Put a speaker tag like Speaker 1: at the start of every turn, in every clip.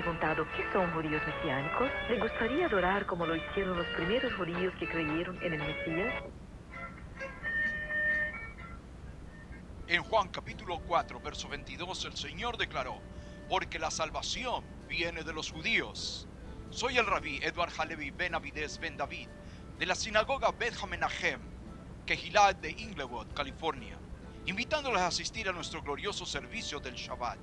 Speaker 1: preguntado qué son judíos mesiánicos? ¿Le gustaría adorar como lo hicieron los primeros judíos que creyeron en el Mesías?
Speaker 2: En Juan capítulo 4, verso 22, el Señor declaró: porque la salvación viene de los judíos. Soy el rabí Edward Halevi Ben Avides Ben David, de la sinagoga Beth Hamenachem, Kehillat de Inglewood, California, invitándoles a asistir a nuestro glorioso servicio del Shabbat.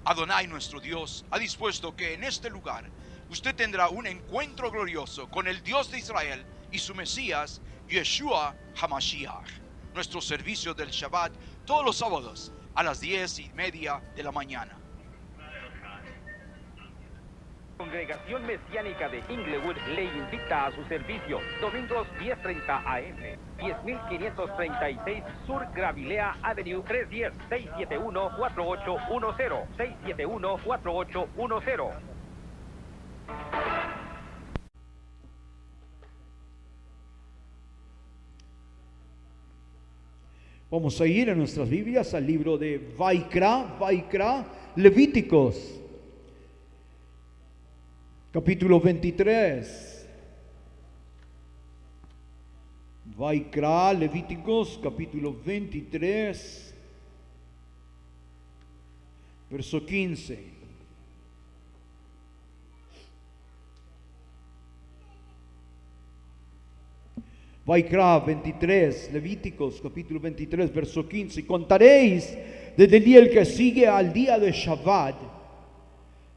Speaker 2: Adonai, nuestro Dios, ha dispuesto que en este lugar usted tendrá un encuentro glorioso con el Dios de Israel y su Mesías, Yeshua HaMashiach. Nuestro servicio del Shabbat todos los sábados a las 10:30 de la mañana.
Speaker 3: Congregación Mesiánica de Inglewood le invita a su servicio domingos 10:30 AM, 10536 Sur Gravilea Avenue, 310-671-4810, 671-4810.
Speaker 4: Vamos a ir en nuestras Biblias al libro de Vaikra, Levíticos, capítulo 23. Vaikra, Levíticos, capítulo 23, verso 15. Vaikra 23, Levíticos capítulo 23, verso 15. Contaréis desde el día el que sigue al día de Shabbat,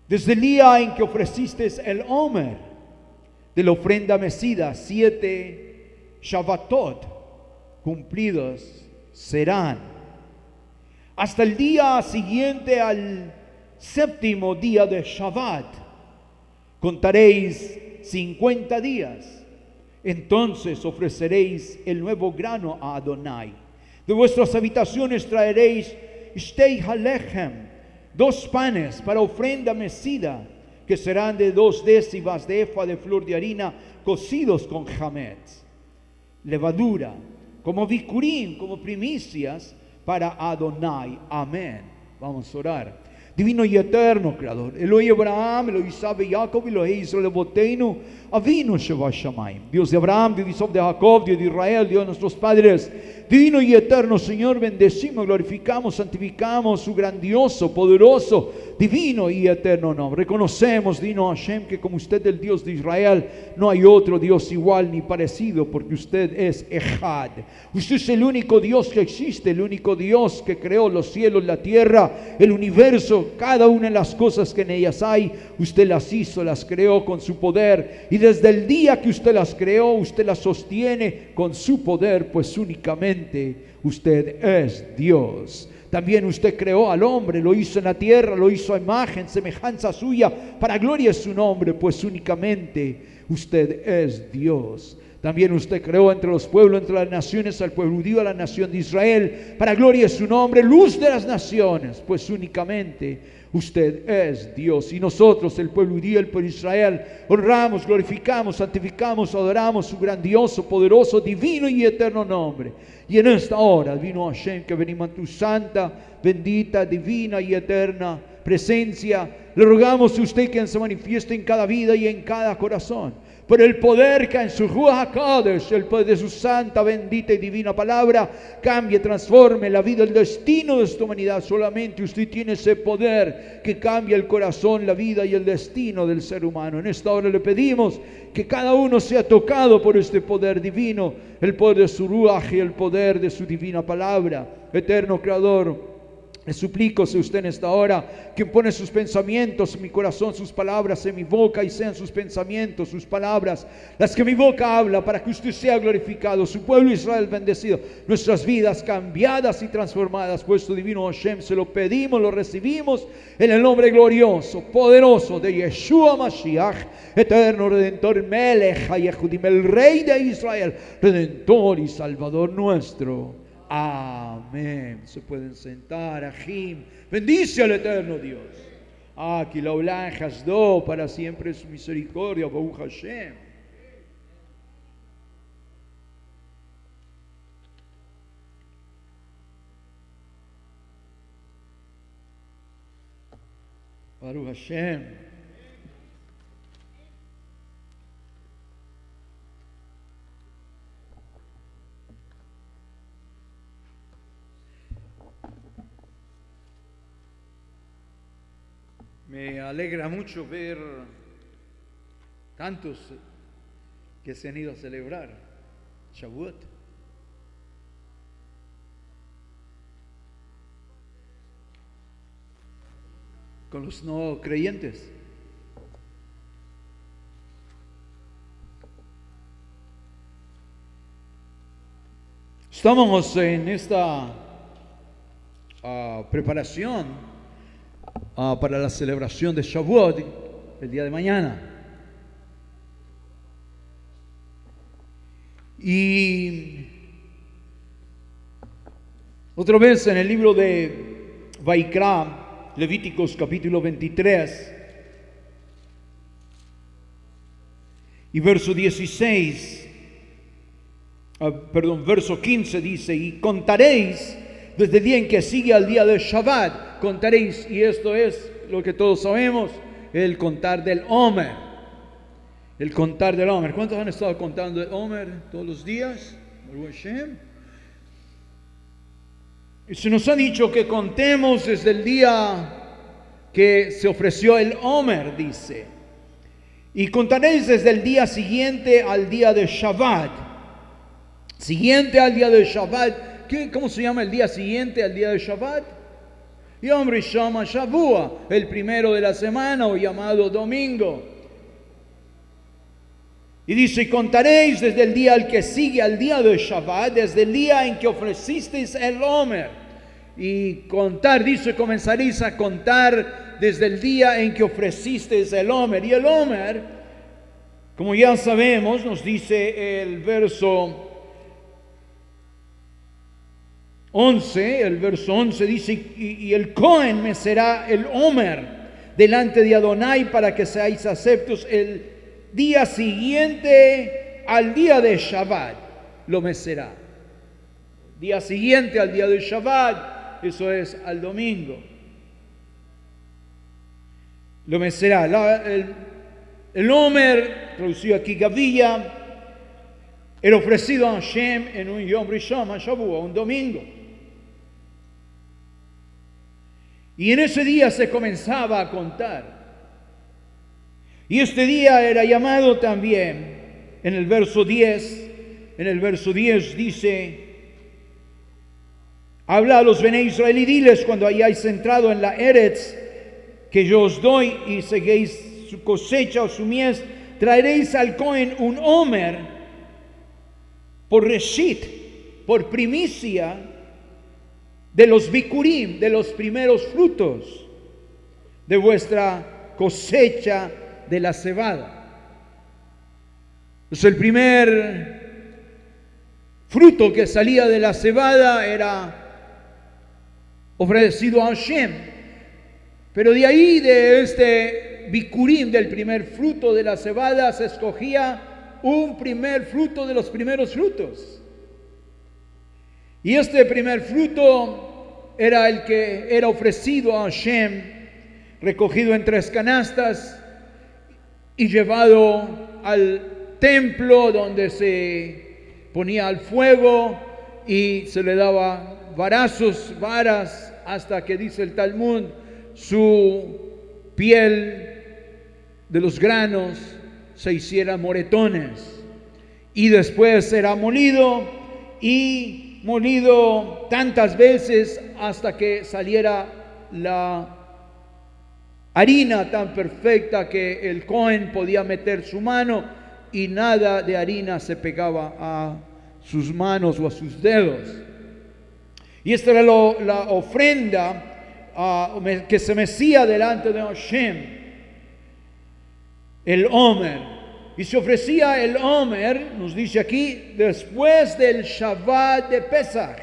Speaker 4: desde el día en que ofrecisteis el Omer de la ofrenda mecida, 7 Shabbatot cumplidos serán, hasta el día siguiente al séptimo día de Shabbat. Contaréis 50 días. Entonces ofreceréis el nuevo grano a Adonai. De vuestras habitaciones traeréis shtei halechem, 2 panes para ofrenda mecida, que serán de 2 décimas de efa de flor de harina, cocidos con chametz, levadura, como bikurim, como primicias para Adonai. Amén. Vamos a orar. Divino y eterno Creador, Elohim Abraham, Elohim Isaac y Jacob, Elohim Israel Boteinu, Avinu Sheva Shamayim, Dios de Abraham, Dios de Isaac, de Jacob, Dios de Israel, Dios de nuestros padres. Divino y eterno Señor, bendecimos, glorificamos, santificamos su grandioso, poderoso, divino y eterno nombre. Reconocemos, Dino Hashem, que como usted el Dios de Israel, no hay otro Dios igual ni parecido, porque usted es Echad. Usted es el único Dios que existe, el único Dios que creó los cielos, la tierra, el universo, cada una de las cosas que en ellas hay. Usted las hizo, las creó con su poder, y desde el día que usted las creó, usted las sostiene con su poder, pues únicamente usted es Dios. También usted creó al hombre, lo hizo en la tierra, lo hizo a imagen, semejanza suya, para gloria de su nombre, pues únicamente usted es Dios. También usted creó entre los pueblos, entre las naciones, al pueblo judío, a la nación de Israel, para gloria de su nombre, luz de las naciones, pues únicamente usted es Dios. Y nosotros, el pueblo judío, el pueblo de Israel, honramos, glorificamos, santificamos, adoramos su grandioso, poderoso, divino y eterno nombre. Y en esta hora, divino Hashem, que venimos a tu santa, bendita, divina y eterna presencia, le rogamos a usted que se manifieste en cada vida y en cada corazón, por el poder que en su Ruach HaKodesh, el poder de su santa, bendita y divina palabra, cambie, transforme la vida, el destino de esta humanidad. Solamente usted tiene ese poder que cambia el corazón, la vida y el destino del ser humano. En esta hora le pedimos que cada uno sea tocado por este poder divino, el poder de su Ruach y el poder de su divina palabra. Eterno Creador, le suplico si usted en esta hora que pone sus pensamientos en mi corazón, sus palabras en mi boca, y sean sus pensamientos, sus palabras, las que mi boca habla, para que usted sea glorificado, su pueblo Israel bendecido, nuestras vidas cambiadas y transformadas. Puesto divino Hashem, se lo pedimos, lo recibimos en el nombre glorioso, poderoso de Yeshua Mashiach, eterno Redentor, Melech HaYehudim, el Rey de Israel, Redentor y Salvador nuestro. Amén. Se pueden sentar. Ajim. Bendice al eterno Dios. Aquí la Olam Hasdo, para siempre su misericordia. Baruch Hashem. Baruch Hashem. Me alegra mucho ver tantos que se han ido a celebrar Shavuot. Con los no creyentes. Estamos en esta preparación para la celebración de Shavuot el día de mañana. Y otra vez en el libro de Vaikra, Levíticos capítulo 23 y verso 16, verso 15 dice: y contaréis desde el día en que sigue al día de Shabbat, contaréis, y esto es lo que todos sabemos, el contar del Omer. El contar del Omer. ¿Cuántos han estado contando el Omer todos los días? Baruch Hashem. Y se nos ha dicho que contemos desde el día que se ofreció el Omer, dice. Y contaréis desde el día siguiente al día de Shabbat. Siguiente al día de Shabbat. ¿Cómo se llama el día siguiente al día de Shabbat? Yom Rishon HaShavua, el primero de la semana, o llamado domingo. Y dice: y contaréis desde el día al que sigue al día de Shabbat, desde el día en que ofrecisteis el Omer. Y contar, dice, comenzaréis a contar desde el día en que ofrecisteis el Omer. Y el Omer, como ya sabemos, nos dice el verso 11, el verso 11 dice: y el Cohen me será el Omer delante de Adonai para que seáis aceptos el día siguiente al día de Shabbat. Lo mecerá. Día siguiente al día de Shabbat, eso es al domingo. Lo mecerá. El Omer, traducido aquí gavilla, era ofrecido a Hashem en un Yom Rishon HaShavua, un domingo. Y en ese día se comenzaba a contar. Y este día era llamado también, en el verso 10, dice: habla a los Bnei Israel y diles, cuando hayáis entrado en la Eretz que yo os doy y seguéis su cosecha o su mies, traeréis al Cohen un Omer por Reshit, por primicia de los Bikurim, de los primeros frutos de vuestra cosecha de la cebada. Pues el primer fruto que salía de la cebada era ofrecido a Hashem. Pero de ahí, de este Bikurim, del primer fruto de la cebada, se escogía un primer fruto de los primeros frutos. Y este primer fruto era el que era ofrecido a Hashem, recogido en 3 canastas y llevado al templo, donde se ponía al fuego y se le daba varas, hasta que, dice el Talmud, su piel de los granos se hiciera moretones. Y después era molido tantas veces hasta que saliera la harina tan perfecta que el Cohen podía meter su mano y nada de harina se pegaba a sus manos o a sus dedos. Y esta era la ofrenda que se mecía delante de Hashem, el Omer. Y se ofrecía el Omer, nos dice aquí, después del Shabbat de Pesach.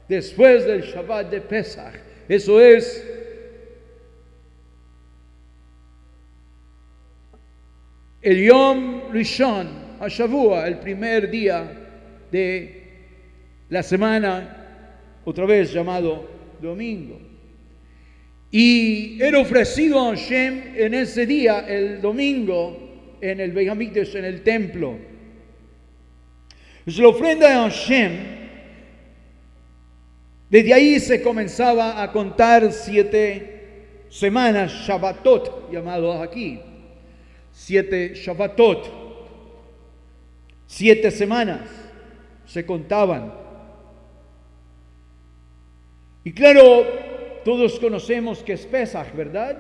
Speaker 4: Después del Shabbat de Pesach. Eso es el Yom Rishon HaShavua, el primer día de la semana, otra vez llamado domingo. Y era ofrecido a Hashem en ese día, el domingo, en el Beit HaMikdash, en el templo. Es la ofrenda de Hashem. Desde ahí se comenzaba a contar 7 semanas, Shabbatot, llamados aquí. 7 Shabbatot. 7 semanas se contaban. Y claro, todos conocemos que es Pesaj, ¿verdad?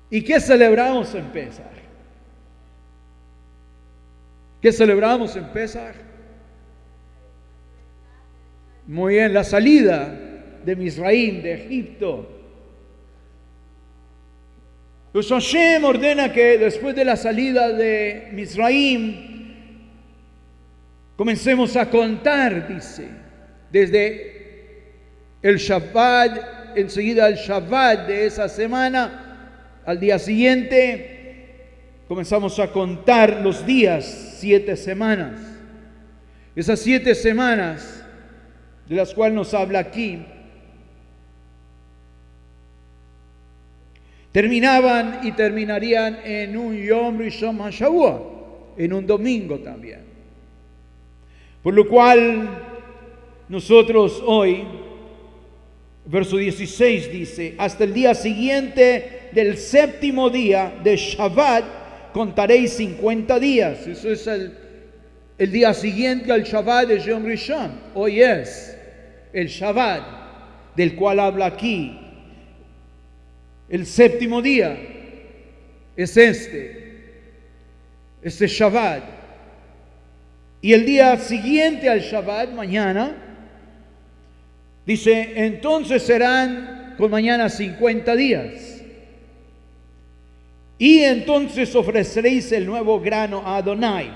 Speaker 4: ¿Y qué celebramos en Pesaj? ¿Qué celebramos en Pesaj? Muy bien, la salida de Misraim, de Egipto. Pues Hashem ordena que después de la salida de Misraim, comencemos a contar, dice, desde el Shabbat, enseguida el Shabbat de esa semana, al día siguiente, comenzamos a contar los días, 7 semanas. Esas 7 semanas, de las cuales nos habla aquí, terminaban y terminarían en un Yom Rishon HaShavua, en un domingo también. Por lo cual, nosotros hoy, verso 16 dice, hasta el día siguiente del 7º día de Shabbat, contaréis 50 días. Eso es el día siguiente al Shabbat de Yom Rishon. Hoy es el Shabbat, del cual habla aquí. El 7º día es este Shabbat. Y el día siguiente al Shabbat, mañana, dice, entonces serán con mañana 50 días. Y entonces ofreceréis el nuevo grano a Adonai.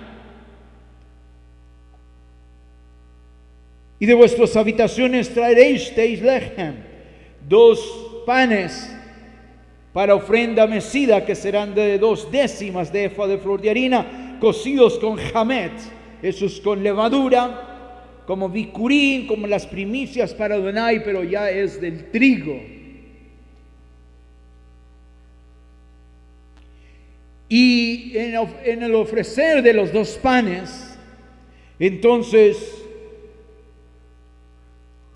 Speaker 4: Y de vuestras habitaciones traeréis teis lechem, 2 panes para ofrenda mecida, que serán de 2 décimas de efa de flor de harina, cocidos con jamet, eso es con levadura, como bicurín, como las primicias para Adonai, pero ya es del trigo. Y en el ofrecer de los 2 panes, entonces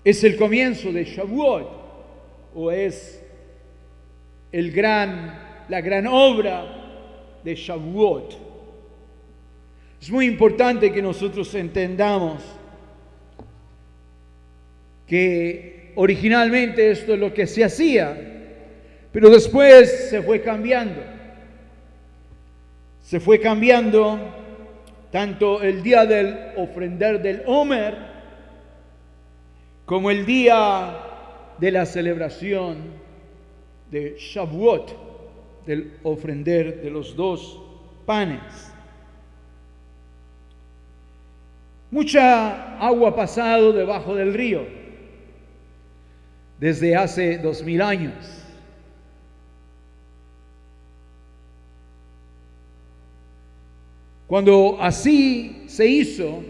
Speaker 4: es el comienzo de Shavuot, o es la gran obra de Shavuot. Es muy importante que nosotros entendamos que originalmente esto es lo que se hacía, pero después se fue cambiando. Se fue cambiando tanto el día del ofrendar del Omer como el día de la celebración de Shavuot, del ofrender de los 2 panes. Mucha agua ha pasado debajo del río desde hace 2000 años. Cuando así se hizo,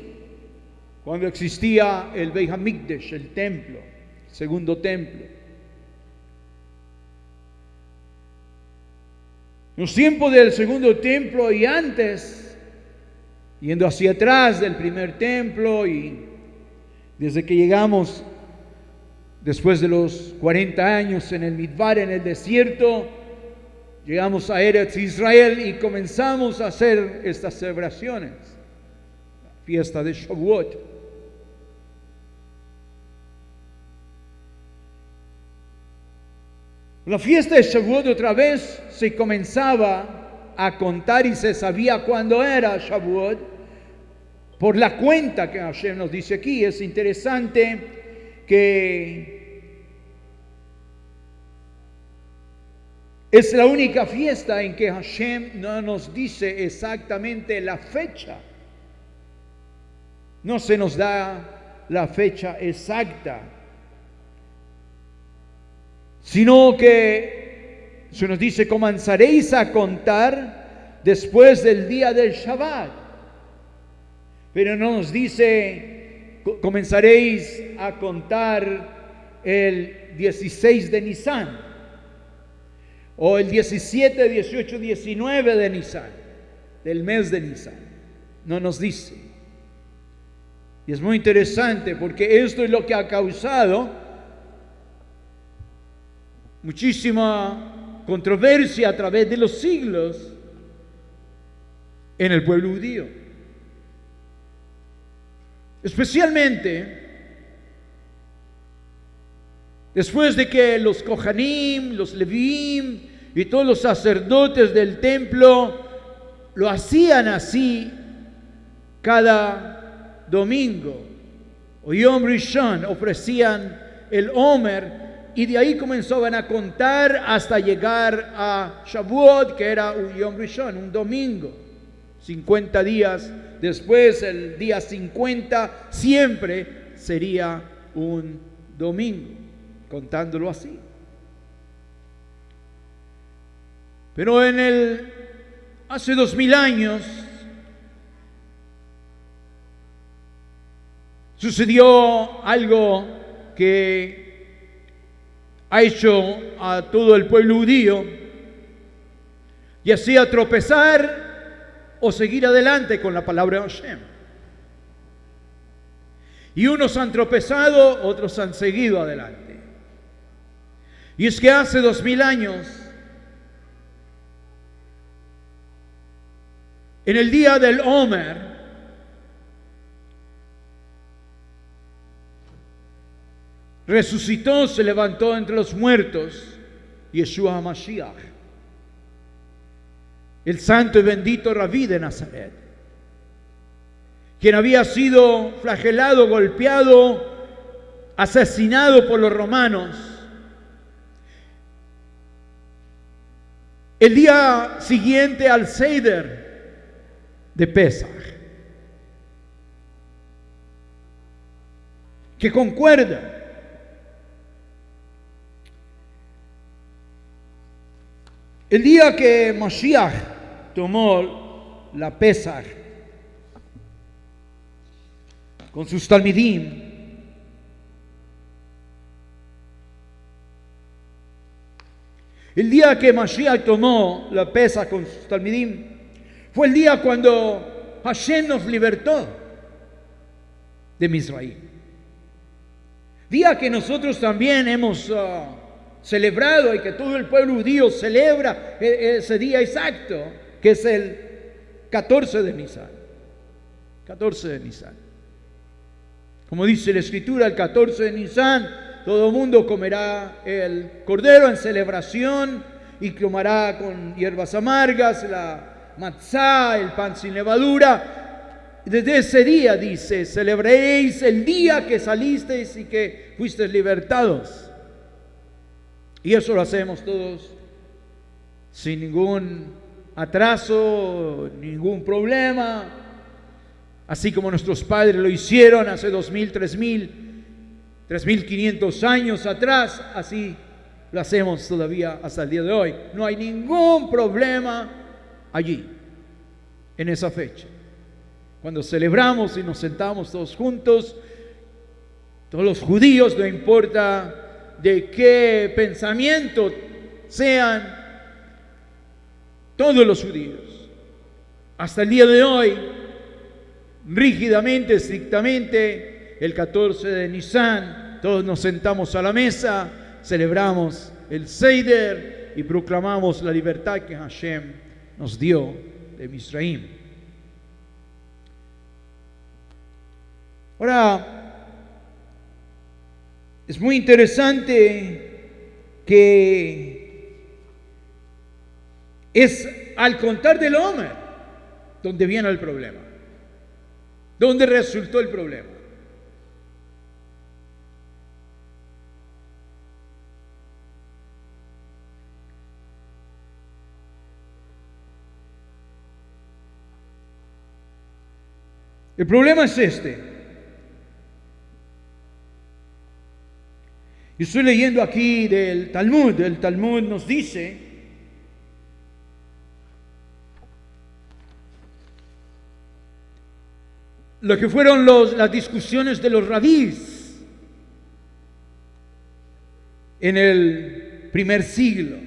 Speaker 4: cuando existía el Beit HaMikdash, el templo, el segundo templo. En los tiempos del segundo templo y antes, yendo hacia atrás del primer templo, y desde que llegamos después de los 40 años en el Midbar, en el desierto, llegamos a Eretz Israel y comenzamos a hacer estas celebraciones, la fiesta de Shavuot. La fiesta de Shavuot otra vez se comenzaba a contar y se sabía cuándo era Shavuot por la cuenta que Hashem nos dice aquí. Es interesante que es la única fiesta en que Hashem no nos dice exactamente la fecha. No se nos da la fecha exacta, sino que se nos dice, comenzaréis a contar después del día del Shabbat. Pero no nos dice, comenzaréis a contar el 16 de Nisan, o el 17, 18, 19 de Nisan, del mes de Nisan. No nos dice. Y es muy interesante porque esto es lo que ha causado muchísima controversia a través de los siglos en el pueblo judío. Especialmente después de que los Kohanim, los Leviim y todos los sacerdotes del templo lo hacían así cada domingo, o Yom Rishon, ofrecían el Omer, y de ahí comenzaban a contar hasta llegar a Shavuot, que era un Yom Rishon, un domingo. 50 días después, el día 50 siempre sería un domingo, contándolo así. Pero hace 2000 años sucedió algo que ha hecho a todo el pueblo judío, ya sea tropezar o seguir adelante con la palabra de Hashem. Y unos han tropezado, otros han seguido adelante. Y es que hace 2000 años, en el día del Omer, resucitó, se levantó entre los muertos Yeshua HaMashiach, el santo y bendito Rabí de Nazaret, quien había sido flagelado, golpeado, asesinado por los romanos. El día siguiente al Seder de Pesach, que concuerda el día que Mashiach tomó la Pesach con sus talmidim, el día que Mashiach tomó la Pesach con sus talmidim, fue el día cuando Hashem nos libertó de Misraim. Día que nosotros también hemos celebrado y que todo el pueblo judío celebra ese día exacto, que es el 14 de Nisan. 14 de Nisan. Como dice la Escritura, el 14 de Nisan, todo el mundo comerá el cordero en celebración y comerá con hierbas amargas, la matzá, el pan sin levadura. Desde ese día, dice, celebréis el día que salisteis y que fuisteis libertados. Y eso lo hacemos todos sin ningún atraso, ningún problema, así como nuestros padres lo hicieron hace 2000, 3000, 3500 años atrás, así lo hacemos todavía hasta el día de hoy. No hay ningún problema allí, en esa fecha. Cuando celebramos y nos sentamos todos juntos, todos los judíos, no importa de qué pensamiento sean, todos los judíos, hasta el día de hoy, rígidamente, estrictamente, el 14 de Nisan, todos nos sentamos a la mesa, celebramos el Seder y proclamamos la libertad que Hashem nos dio de Misraim. Ahora, es muy interesante que es al contar del Omer donde viene el problema, donde resultó el problema. El problema es este. Yo estoy leyendo aquí del Talmud. El Talmud nos dice lo que fueron las discusiones de los rabís en el primer siglo,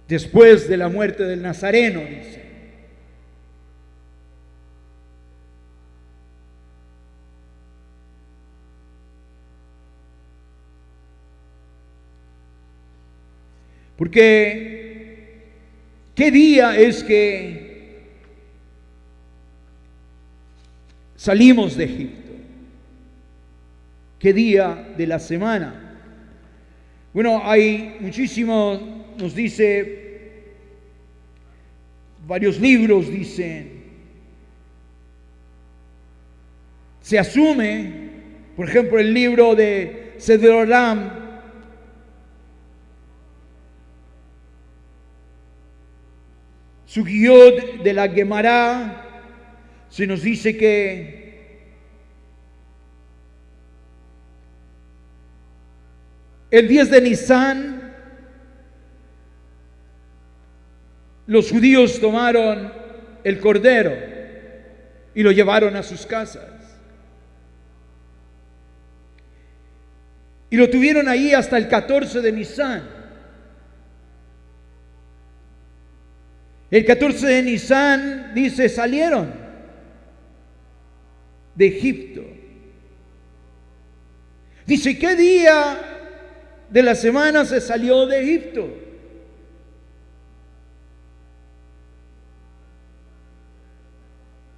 Speaker 4: después de la muerte del Nazareno, dice. Porque ¿qué día es que salimos de Egipto? ¿Qué día de la semana? Bueno, hay muchísimos, nos dice, varios libros dicen, se asume, por ejemplo, el libro de Seder Olam, Sugiot de la Gemara, se nos dice que el 10 de Nisan los judíos tomaron el cordero y lo llevaron a sus casas. Y lo tuvieron ahí hasta el 14 de Nisan. El 14 de Nisan dice, salieron de Egipto. Dice, ¿qué día de la semana se salió de Egipto?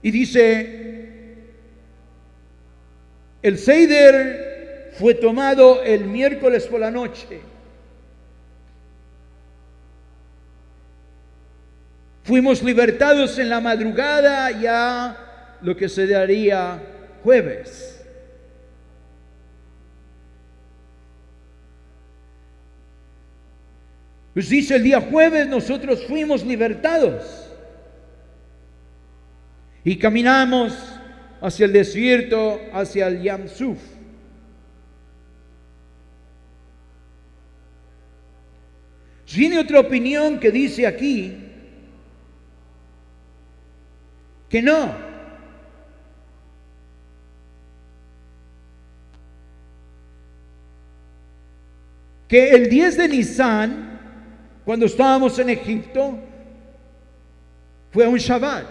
Speaker 4: Y dice, el Seider fue tomado el miércoles por la noche. Fuimos libertados en la madrugada, ya lo que se daría jueves. Pues dice, el día jueves nosotros fuimos libertados y caminamos hacia el desierto, hacia el Yam Suf. Viene otra opinión que dice aquí que no. Que el 10 de Nisan, cuando estábamos en Egipto, fue un Shabbat.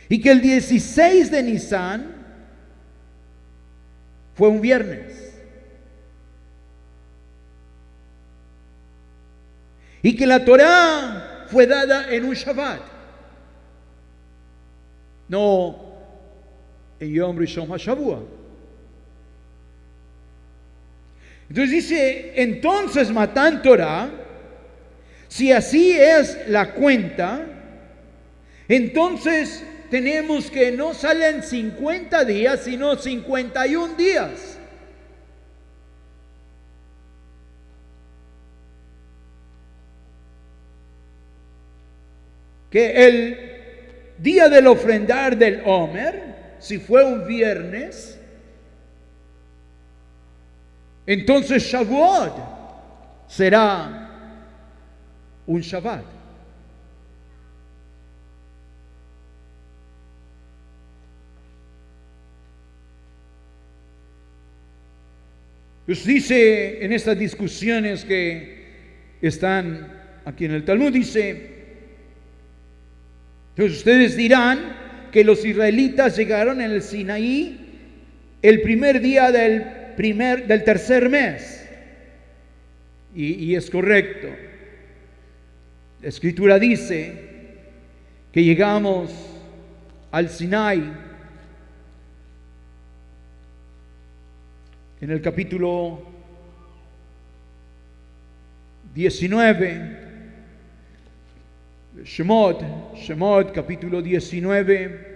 Speaker 4: Y que el 16 de Nisan fue un viernes. Y que la Torá fue dada en un Shabbat, no en Yom Rishon HaShavua. Entonces dice, entonces Matán Torá, si así es la cuenta, entonces tenemos que no salen 50 días, sino 51 días. Que el día del ofrendar del Omer, si fue un viernes, entonces Shavuot será un Shabbat. Pues dice en estas discusiones que están aquí en el Talmud, dice, entonces ustedes dirán que los israelitas llegaron en el Sinaí el primer día del tercer mes. Y es correcto. La Escritura dice que llegamos al Sinaí en el capítulo 19. Shemot, capítulo 19.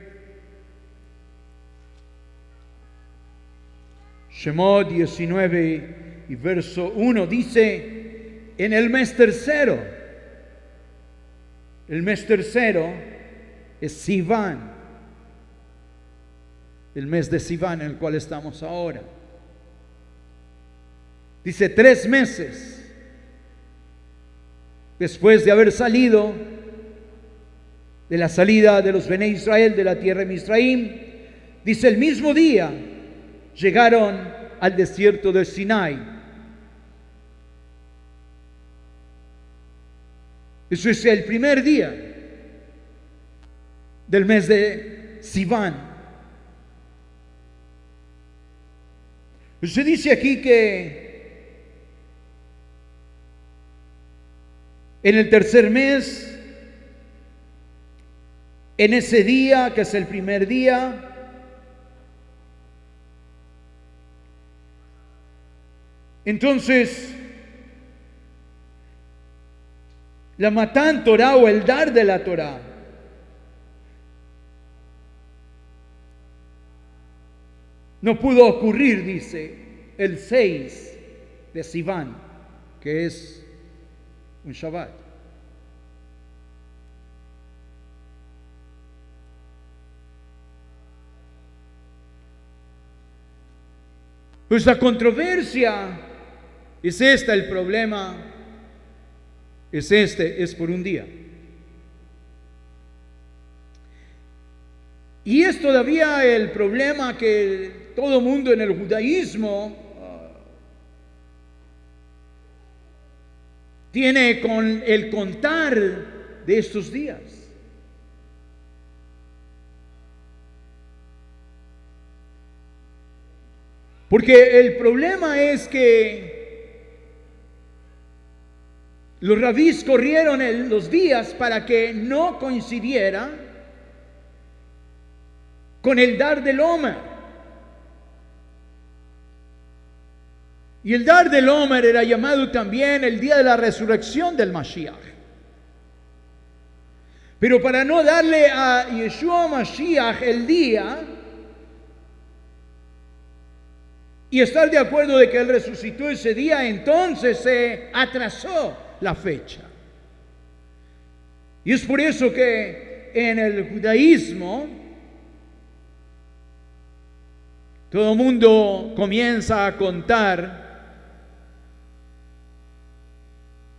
Speaker 4: Shemot 19 y verso 1 dice, en el mes tercero. El mes tercero es Sivan, el mes de Sivan en el cual estamos ahora. Dice 3 meses después de haber salido de la salida de los Bene Israel de la tierra de Misraim, dice el mismo día llegaron al desierto de Sinai. Eso es el primer día del mes de Sivan. Se dice aquí que En el tercer mes, en ese día, que es el primer día, entonces, la Matán Torah o el dar de la Torah no pudo ocurrir, dice, el 6 de Sivan, que es un Shabbat. Pues la controversia es esta, el problema es este, es por un día. Y es todavía el problema que todo mundo en el judaísmo tiene con el contar de estos días. Porque el problema es que los rabís corrieron los días para que no coincidiera con el dar del Omer. Y el dar del Omer era llamado también el día de la resurrección del Mashiach. Pero para no darle a Yeshua Mashiach el día y estar de acuerdo de que Él resucitó ese día, entonces se atrasó la fecha. Y es por eso que en el judaísmo todo el mundo comienza a contar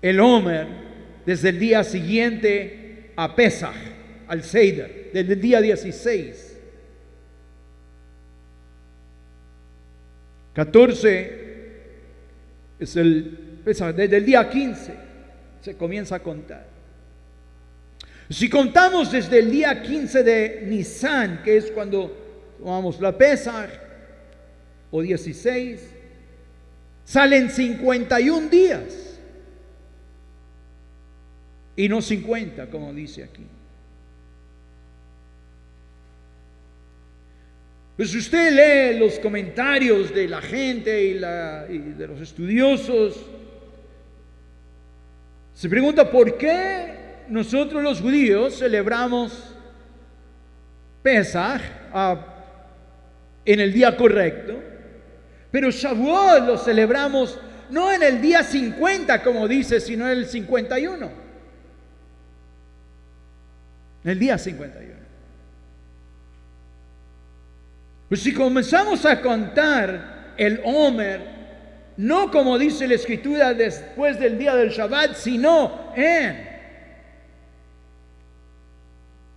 Speaker 4: el Omer desde el día siguiente a Pesach, al Seder, desde el día 16. 14 es el Pesach, desde el día 15 se comienza a contar. Si contamos desde el día 15 de Nisan, que es cuando tomamos la Pesach, o 16, salen 51 días y no 50, como dice aquí. Pues usted lee los comentarios de la gente y de los estudiosos, se pregunta por qué nosotros los judíos celebramos Pesach en el día correcto, pero Shavuot lo celebramos no en el día 50 como dice, sino en el 51. En el día 51. Pues si comenzamos a contar el Omer, no como dice la Escritura después del día del Shabbat, sino en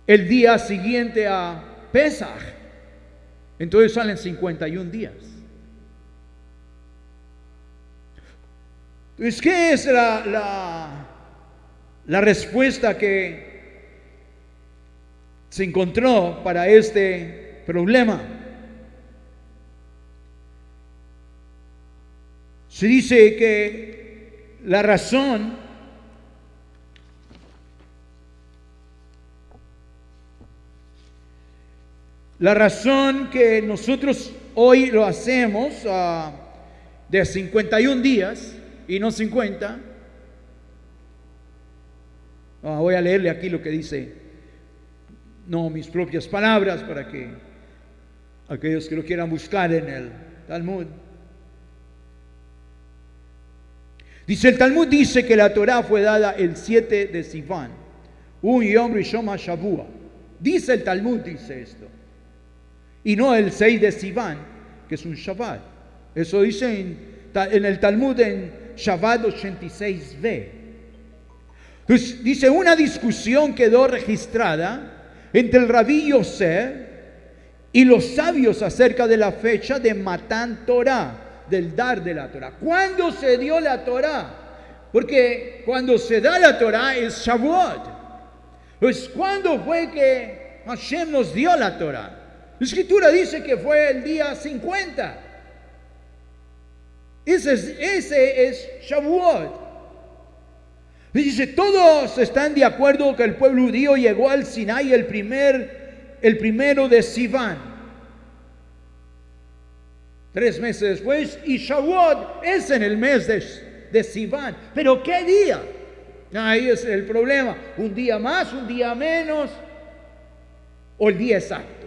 Speaker 4: el día siguiente a Pesach, entonces salen 51 días. Entonces, ¿qué es la respuesta que se encontró para este problema? Se dice que la razón que nosotros hoy lo hacemos de 51 días y no 50, voy a leerle aquí lo que dice, no mis propias palabras, para que aquellos que lo quieran buscar en el Talmud. Dice, el Talmud dice que la Torah fue dada el 7 de Sivan, un Yom Rishon HaShavua. Dice el Talmud, dice esto, y no el 6 de Sivan, que es un Shabbat. Eso dice en el Talmud en Shabbat 86b. Entonces, dice, una discusión quedó registrada entre el Rabí Yosef y los sabios acerca de la fecha de Matán Torah, del dar de la Torah. ¿Cuándo se dio la Torah? Porque cuando se da la Torah es Shavuot. Pues ¿cuándo fue que Hashem nos dio la Torah? La Escritura dice que fue el día 50. Ese es Shavuot. Y dice, todos están de acuerdo que el pueblo judío llegó al Sinai el primero de Sivan, 3 meses después, y Shavuot es en el mes de Sivan. ¿Pero qué día? Ahí es el problema. Un día más, un día menos, o el día exacto.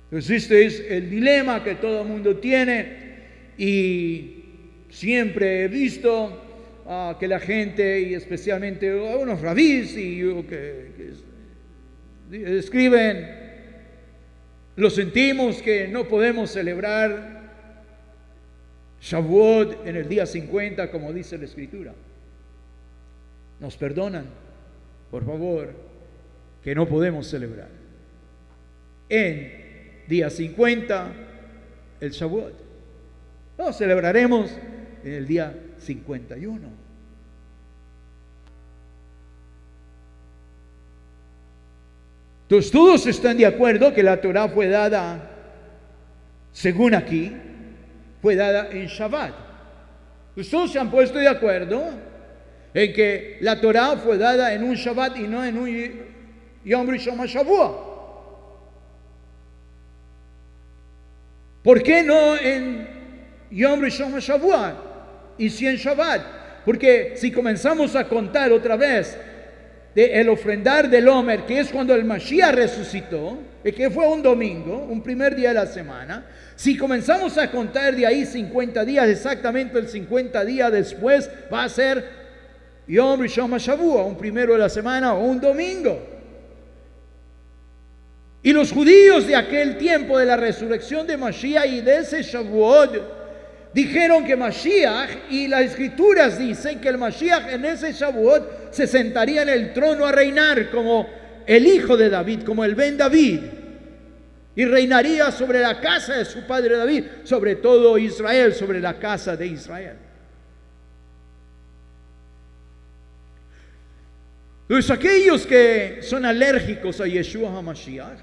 Speaker 4: Entonces este es el dilema que todo el mundo tiene, y siempre he visto que la gente, y especialmente algunos rabís que escriben, lo sentimos que no podemos celebrar Shavuot en el día 50 como dice la Escritura. Nos perdonan, por favor, que no podemos celebrar en día 50 el Shavuot. Lo celebraremos en el día 51. Entonces todos están de acuerdo que la Torah fue dada, según aquí, fue dada en Shabbat. Pues todos se han puesto de acuerdo en que la Torah fue dada en un Shabbat y no en un Yom Rishon HaShavua. ¿Por qué no en Yom Rishon HaShavua y si en Shabbat? Porque si comenzamos a contar otra vez el ofrendar del Omer, que es cuando el Mashiach resucitó, y que fue un domingo, un primer día de la semana, si comenzamos a contar de ahí 50 días, exactamente el 50 días después va a ser Yom Rishon HaShavua, un primero de la semana o un domingo. Y los judíos de aquel tiempo de la resurrección de Mashiach y de ese Shavuot dijeron que Mashiach, y las escrituras dicen que el Mashiach en ese Shavuot se sentaría en el trono a reinar como el hijo de David, como el Ben David, y reinaría sobre la casa de su padre David, sobre todo Israel, sobre la casa de Israel. Entonces aquellos que son alérgicos a Yeshua HaMashiach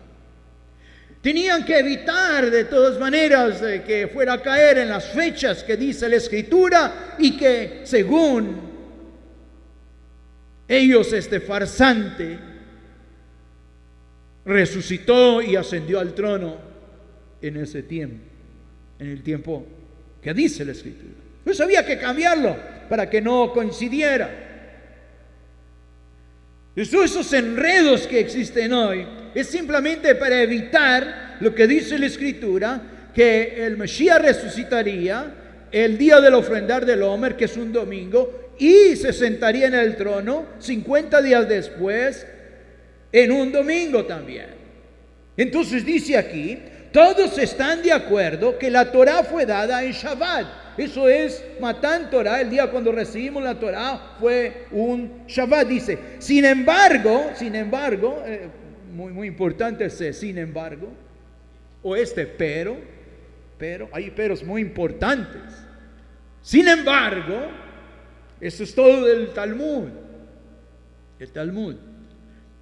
Speaker 4: tenían que evitar de todas maneras que fuera a caer en las fechas que dice la Escritura, y que según ellos este farsante resucitó y ascendió al trono en ese tiempo, en el tiempo que dice la Escritura. Pues había que cambiarlo para que no coincidiera. Esos enredos que existen hoy es simplemente para evitar lo que dice la Escritura, que el Mashiach resucitaría el día del ofrendar del Omer, que es un domingo, y se sentaría en el trono 50 días después en un domingo también. Entonces dice aquí, todos están de acuerdo que la Torah fue dada en Shabbat. Eso es Matán Torah, el día cuando recibimos la Torah fue un Shabbat. Dice, sin embargo, muy importante ese sin embargo, o pero, hay peros muy importantes. Sin embargo, eso es todo del Talmud, el Talmud.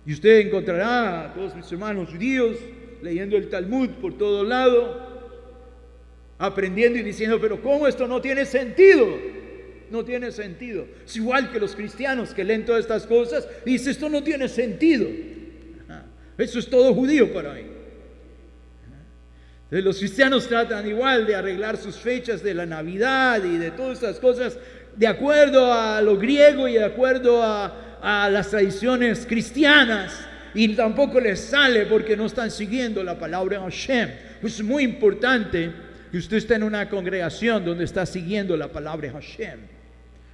Speaker 4: Y usted encontrará a todos mis hermanos judíos leyendo el Talmud por todo lado, aprendiendo y diciendo, pero ¿cómo esto no tiene sentido? No tiene sentido. Es igual que los cristianos que leen todas estas cosas y dicen, esto no tiene sentido. Eso es todo judío para mí. Entonces, los cristianos tratan igual de arreglar sus fechas de la Navidad y de todas estas cosas de acuerdo a lo griego y de acuerdo a las tradiciones cristianas, y tampoco les sale porque no están siguiendo la palabra de Hashem. Pues es muy importante que usted esté en una congregación donde está siguiendo la palabra de Hashem,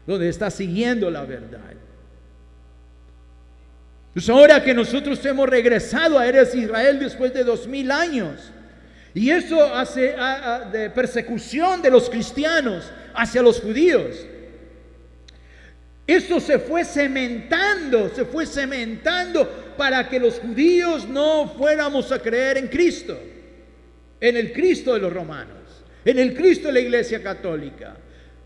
Speaker 4: donde está siguiendo la verdad. Pues ahora que nosotros hemos regresado a Eretz Israel después de 2000 años, y eso hace de persecución de los cristianos hacia los judíos, esto se fue cementando para que los judíos no fuéramos a creer en Cristo, en el Cristo de los romanos, en el Cristo de la Iglesia Católica,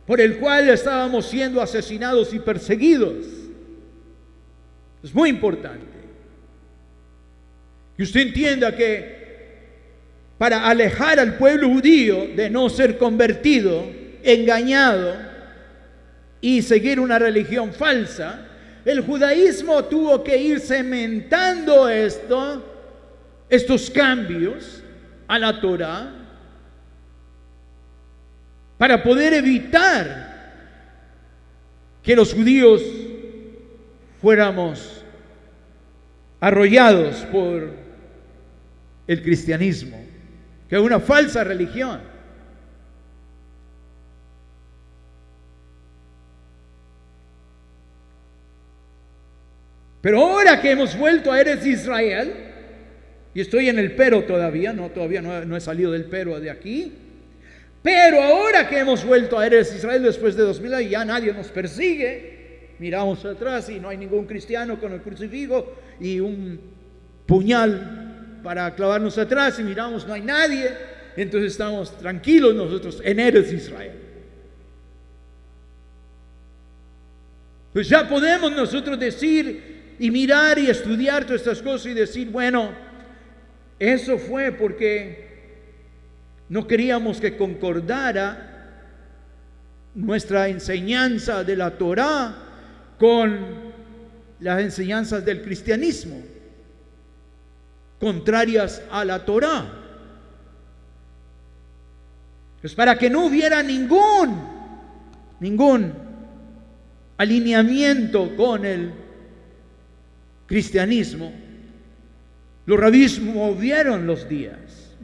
Speaker 4: por el cual estábamos siendo asesinados y perseguidos. Es muy importante que usted entienda que para alejar al pueblo judío de no ser convertido, engañado, y seguir una religión falsa, el judaísmo tuvo que ir cementando estos cambios a la Torá para poder evitar que los judíos fuéramos arrollados por el cristianismo, que es una falsa religión. Pero ahora que hemos vuelto a Eretz Israel, y estoy en el pero todavía no he salido del pero de aquí, pero ahora que hemos vuelto a Eretz Israel después de 2000 años, ya nadie nos persigue, miramos atrás y no hay ningún cristiano con el crucifijo y un puñal para clavarnos atrás, y miramos, no hay nadie, entonces estamos tranquilos nosotros en Eretz Israel. Pues ya podemos nosotros decir y mirar y estudiar todas estas cosas y decir, bueno, eso fue porque no queríamos que concordara nuestra enseñanza de la Torá con las enseñanzas del cristianismo, contrarias a la Torá. Pues para que no hubiera ningún alineamiento con el cristianismo, los rabíes movieron los días.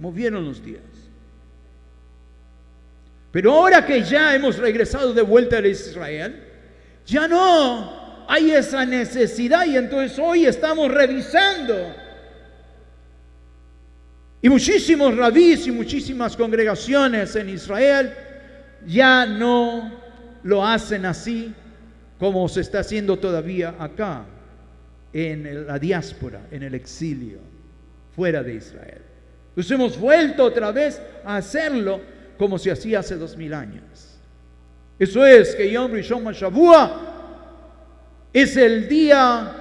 Speaker 4: Pero ahora que ya hemos regresado de vuelta a Israel, ya no hay esa necesidad, y entonces hoy estamos revisando. Y muchísimos rabíes y muchísimas congregaciones en Israel ya no lo hacen así como se está haciendo todavía acá, en la diáspora, en el exilio, fuera de Israel. Entonces hemos vuelto otra vez a hacerlo como se hacía hace 2000 años. Eso es que Yom Rishon HaShavua es el día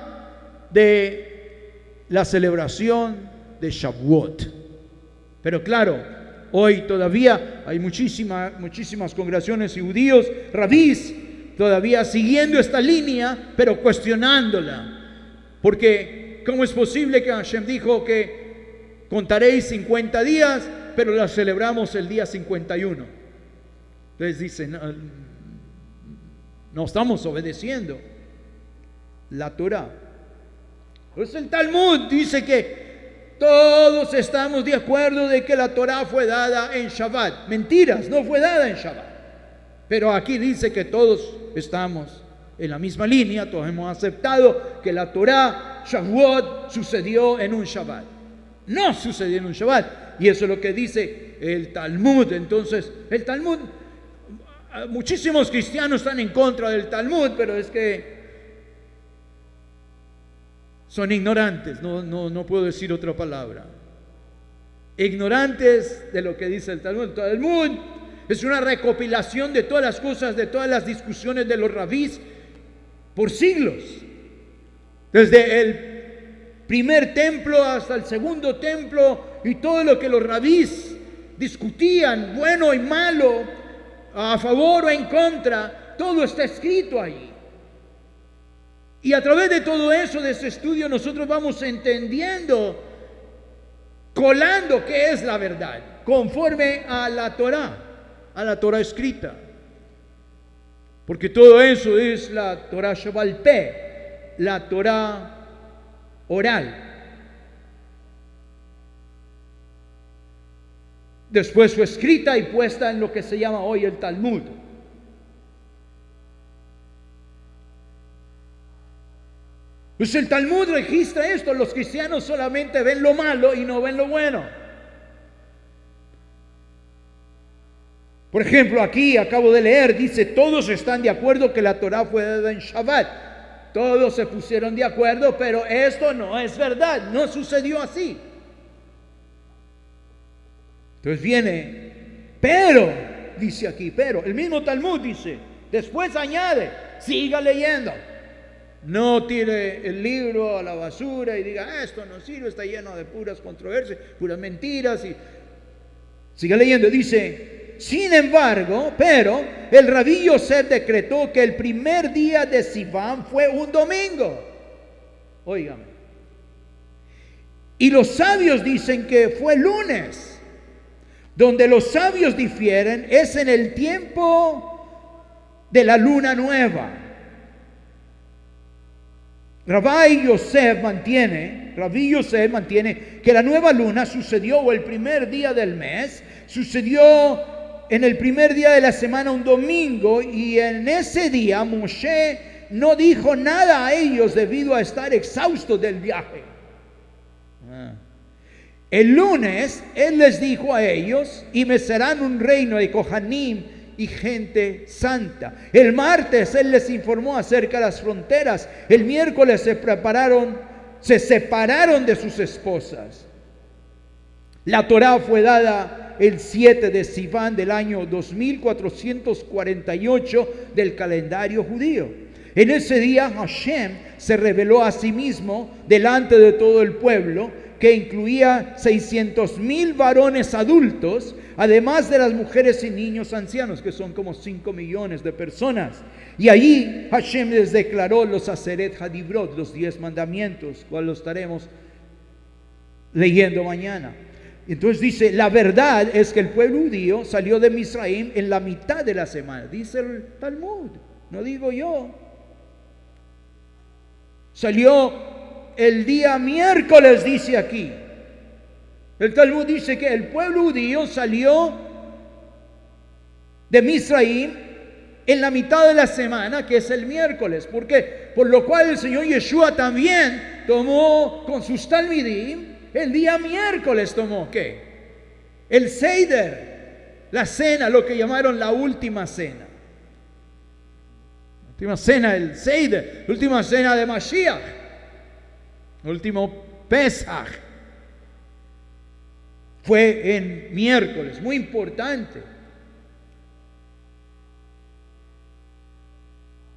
Speaker 4: de la celebración de Shavuot. Pero claro, hoy todavía hay muchísimas congregaciones y judíos, rabís, todavía siguiendo esta línea, pero cuestionándola. Porque ¿cómo es posible que Hashem dijo que contaréis 50 días, pero la celebramos el día 51? Entonces dicen, no estamos obedeciendo la Torah. Pues el Talmud dice que todos estamos de acuerdo de que la Torah fue dada en Shabbat. Mentiras, no fue dada en Shabbat. Pero aquí dice que todos estamos en la misma línea, todos hemos aceptado que la Torah, Shavuot, sucedió en un Shabbat. No sucedió en un Shabbat, y eso es lo que dice el Talmud. Entonces, el Talmud, muchísimos cristianos están en contra del Talmud, pero es que son ignorantes, no puedo decir otra palabra. Ignorantes de lo que dice el Talmud. El Talmud es una recopilación de todas las cosas, de todas las discusiones de los rabís por siglos, desde el primer templo hasta el segundo templo, y todo lo que los rabís discutían, bueno y malo, a favor o en contra, todo está escrito ahí. Y a través de todo eso, de ese estudio, nosotros vamos entendiendo, colando qué es la verdad, conforme a la Torah escrita. Porque todo eso es la Torah Shebaal Peh, la Torah oral. Después fue escrita y puesta en lo que se llama hoy el Talmud. Pues el Talmud registra esto. Los cristianos solamente ven lo malo y no ven lo bueno. Por ejemplo, aquí acabo de leer, dice, todos están de acuerdo que la Torah fue dada en Shabbat. Todos se pusieron de acuerdo, pero esto no es verdad, no sucedió así. Entonces viene, pero, dice aquí, pero, el mismo Talmud dice, después añade, siga leyendo. No tire el libro a la basura y diga, esto no sirve, está lleno de puras controversias, puras mentiras. Y siga leyendo, dice, sin embargo, pero el rabí Yosef decretó que el primer día de Sivan fue un domingo. Óigame. Y los sabios dicen que fue lunes. Donde los sabios difieren es en el tiempo de la luna nueva. Rabí Yosef mantiene que la nueva luna sucedió o el primer día del mes, sucedió en el primer día de la semana, un domingo, y en ese día Moshe no dijo nada a ellos debido a estar exhausto del viaje. El lunes él les dijo a ellos: y me serán un reino de Kohanim y gente santa. El martes él les informó acerca de las fronteras. El miércoles se separaron de sus esposas. La Torá fue dada el 7 de Sivan del año 2448 del calendario judío. En ese día Hashem se reveló a sí mismo delante de todo el pueblo, que incluía 600,000 varones adultos, además de las mujeres y niños ancianos, que son como 5 millones de personas. Y allí Hashem les declaró los Aseret Hadibrot, los 10 mandamientos, cuales los estaremos leyendo mañana. Entonces dice: la verdad es que el pueblo judío salió de Misraim en la mitad de la semana. Dice el Talmud, no digo yo. Salió el día miércoles, dice aquí. El Talmud dice que el pueblo judío salió de Misraim en la mitad de la semana, que es el miércoles. ¿Por qué? Por lo cual el Señor Yeshua también tomó con sus talmidim el día miércoles. ¿Tomó qué? El Seder, la cena, lo que llamaron la última cena. La última cena, el Seder, la última cena de Mashiach, el último Pesach. Fue en miércoles, muy importante.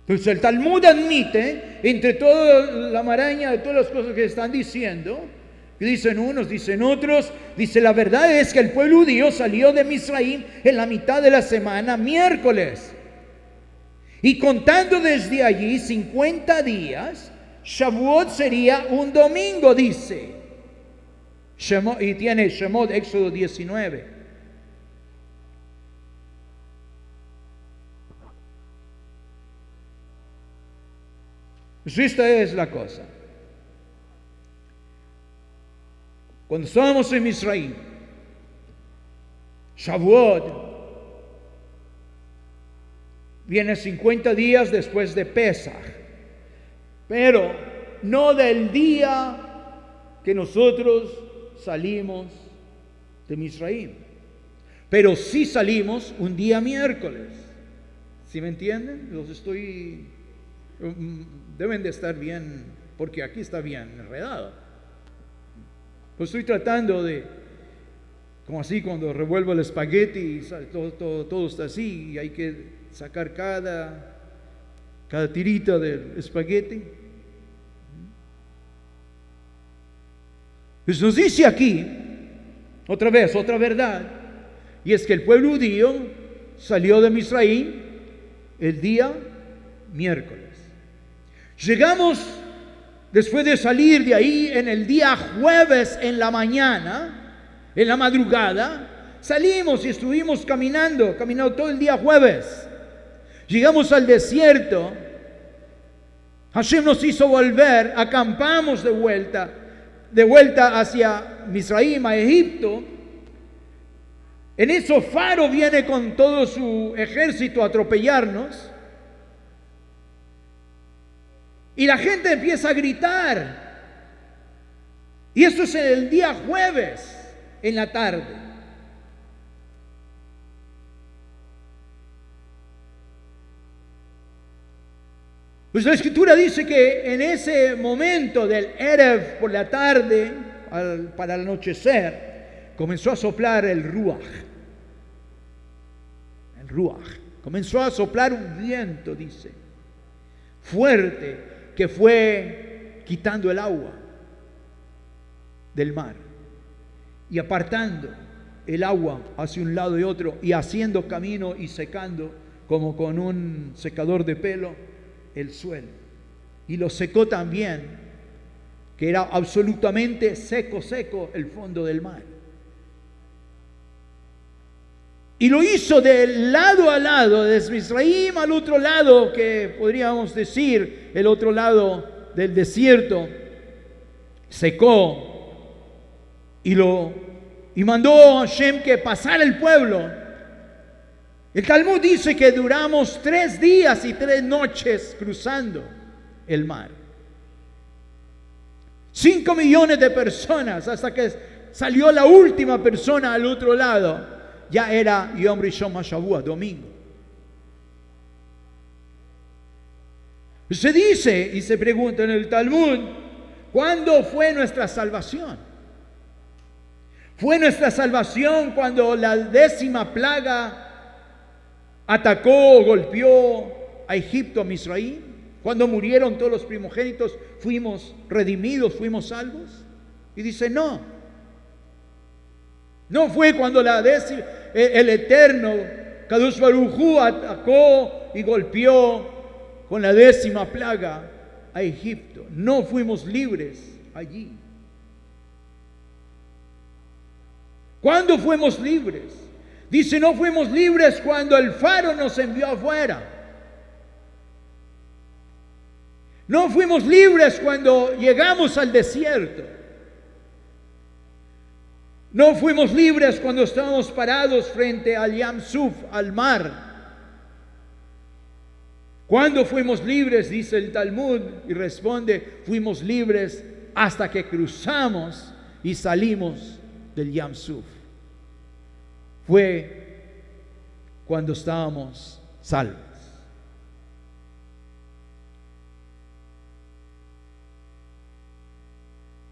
Speaker 4: Entonces el Talmud admite, entre toda la maraña de todas las cosas que están diciendo, que dicen unos, dicen otros, dice: la verdad es que el pueblo judío salió de Misraim en la mitad de la semana, miércoles. Y contando desde allí 50 días, Shavuot sería un domingo, dice. Y tiene Shemot, Éxodo 19. Pues esta es la cosa. Cuando estábamos en Misraim, Shavuot viene 50 días después de Pesach, pero no del día que nosotros salimos de Misraim, pero sí salimos un día miércoles. ¿Sí me entienden? Deben de estar bien, porque aquí está bien enredado. Pues estoy tratando de, como así cuando revuelvo el espagueti y todo está así, y hay que sacar cada tirita del espagueti. Pues nos dice aquí, otra vez, otra verdad, y es que el pueblo judío salió de Misraim el día miércoles. Llegamos, después de salir de ahí, en el día jueves en la mañana, en la madrugada, salimos y estuvimos caminando todo el día jueves. Llegamos al desierto, Hashem nos hizo volver, acampamos de vuelta hacia Misraim, a Egipto. En eso Faro viene con todo su ejército a atropellarnos. Y la gente empieza a gritar. Y esto es el día jueves, en la tarde. Pues la Escritura dice que en ese momento del Erev, por la tarde, para el anochecer, comenzó a soplar el Ruach. El Ruach. Comenzó a soplar un viento, dice, fuerte, que fue quitando el agua del mar y apartando el agua hacia un lado y otro, y haciendo camino y secando, como con un secador de pelo, el suelo. Y lo secó también, que era absolutamente seco, seco el fondo del mar. Y lo hizo de lado a lado, desde Misraim al otro lado, que podríamos decir el otro lado del desierto. Secó y mandó a Hashem que pasara el pueblo. El Talmud dice que duramos 3 días y 3 noches cruzando el mar. 5 millones de personas, hasta que salió la última persona al otro lado. Ya era Yom Rishon HaShavua, domingo. Se dice y se pregunta en el Talmud, ¿cuándo fue nuestra salvación? ¿Fue nuestra salvación cuando la 10ª plaga atacó, golpeó a Egipto, a Misraim? Cuando murieron todos los primogénitos, fuimos redimidos, fuimos salvos. Y dice, no. No fue cuando el Eterno, Kadosh Baruj Hu, atacó y golpeó con la 10ª plaga a Egipto. No fuimos libres allí. ¿Cuándo fuimos libres? Dice, no fuimos libres cuando el faro nos envió afuera. No fuimos libres cuando llegamos al desierto. No fuimos libres cuando estábamos parados frente al Yam Suf, al mar. ¿Cuándo fuimos libres? Dice el Talmud, y responde, fuimos libres hasta que cruzamos y salimos del Yam Suf. Fue cuando estábamos salvos.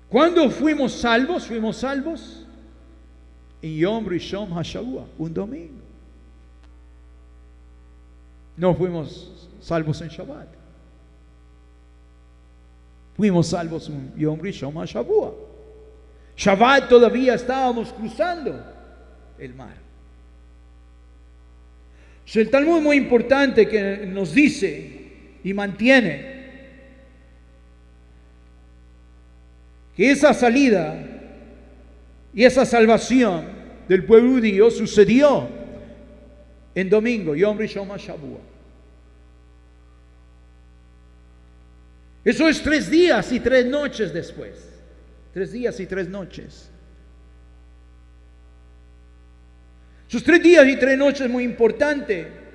Speaker 4: ¿Cuándo fuimos salvos? Fuimos salvos en Yom Rishon HaShavua, un domingo. No fuimos salvos en Shabbat. Fuimos salvos en Yom Rishon HaShavua. Shabbat todavía estábamos cruzando el mar. Es el Talmud muy importante que nos dice y mantiene que esa salida y esa salvación del pueblo judío sucedió en domingo, Yom Rishon HaShavua. Eso es 3 días y 3 noches después. 3 días y 3 noches. Esos 3 días y 3 noches es muy importante.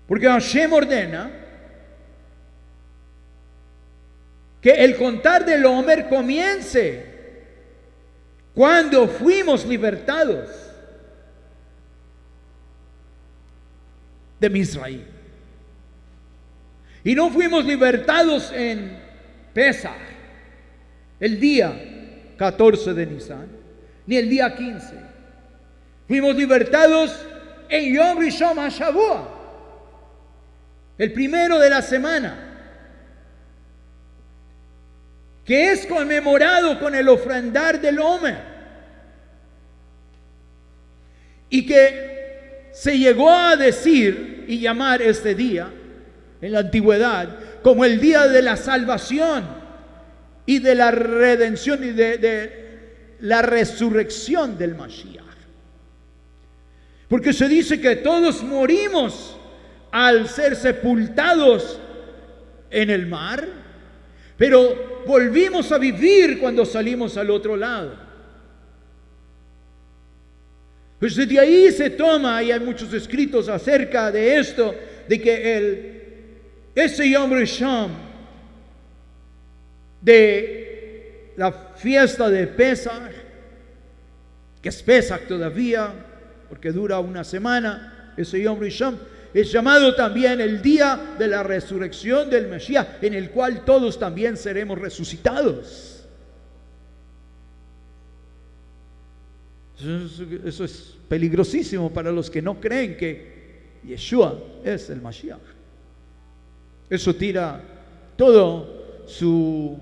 Speaker 4: Porque Hashem ordena que el contar del Omer comience cuando fuimos libertados de Misraim. Y no fuimos libertados en Pesach, el día 14 de Nisan, ni el día 15. Fuimos libertados en Yom Rishon HaShavua, el primero de la semana, que es conmemorado con el ofrendar del Omer, y que se llegó a decir y llamar este día en la antigüedad como el día de la salvación y de la redención y de la resurrección del Mashiach. Porque se dice que todos morimos al ser sepultados en el mar, pero volvimos a vivir cuando salimos al otro lado. Pues de ahí se toma, y hay muchos escritos acerca de esto, de que ese Yom Rishon de la fiesta de Pesach, que es Pesach todavía, porque dura una semana, ese Yom Rishon es llamado también el día de la resurrección del Mesías, en el cual todos también seremos resucitados. Eso es peligrosísimo para los que no creen que Yeshua es el Mashiach. Eso tira todo su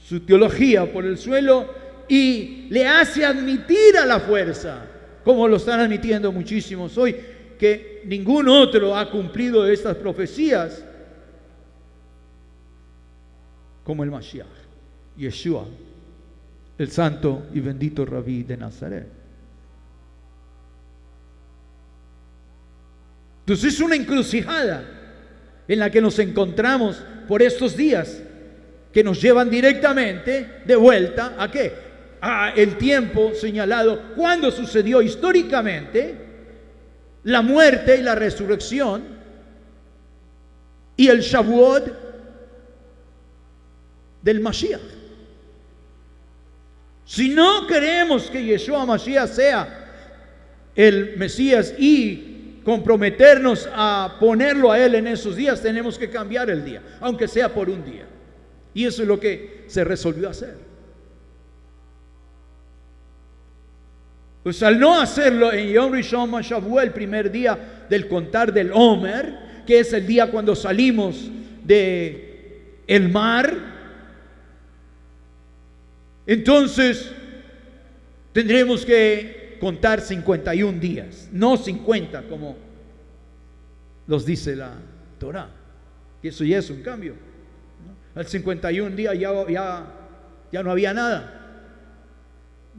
Speaker 4: su teología por el suelo y le hace admitir a la fuerza, como lo están admitiendo muchísimos hoy, que ningún otro ha cumplido estas profecías como el Mashiach, Yeshua, el santo y bendito Rabí de Nazaret. Entonces es una encrucijada en la que nos encontramos por estos días, que nos llevan directamente de vuelta ¿a qué? A el tiempo señalado cuando sucedió históricamente la muerte y la resurrección y el Shavuot del Mashiach. Si no queremos que Yeshua Mashiach sea el Mesías y comprometernos a ponerlo a Él en esos días, tenemos que cambiar el día, aunque sea por un día. Y eso es lo que se resolvió hacer. Pues al no hacerlo en Yom Rishon HaShavua, el primer día del contar del Omer, que es el día cuando salimos de el mar, entonces tendremos que contar 51 días, no 50 como nos dice la Torah. Y eso ya es un cambio, ¿no? Al 51 días ya no había nada,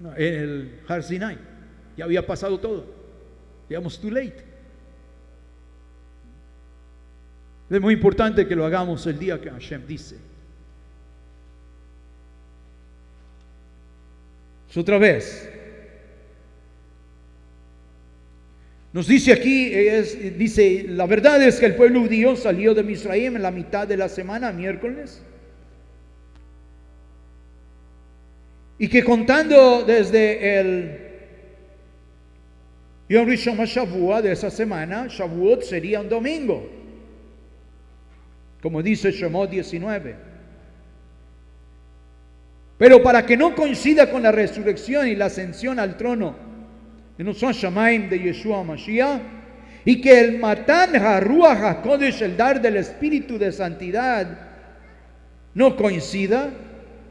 Speaker 4: ¿no? En el Har Sinai ya había pasado todo, digamos, too late. Es muy importante que lo hagamos el día que Hashem dice. Otra vez nos dice aquí, dice, la verdad es que el pueblo judío salió de Misraim en la mitad de la semana, miércoles, y que contando desde el Yom Rishon HaShavua de esa semana, Shavuot sería un domingo, como dice Shemot 19. Pero para que no coincida con la resurrección y la ascensión al trono en Oson Shamaim de Yeshua Mashiach, y que el Matan HaRuach HaKodesh, el dar del Espíritu de Santidad, no coincida,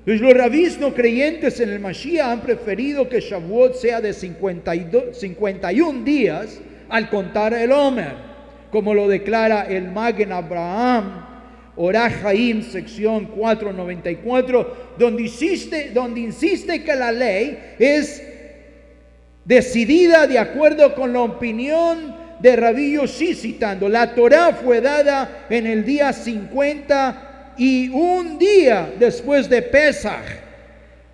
Speaker 4: pues los rabís no creyentes en el Mashiach han preferido que Shavuot sea de 51 días al contar el Omer, como lo declara el Magen Abraham, Orach Chaim, sección 494, donde insiste que la ley es decidida de acuerdo con la opinión de Rabbi Yossi, citando: la Torah fue dada en el día 51 día después de Pesach,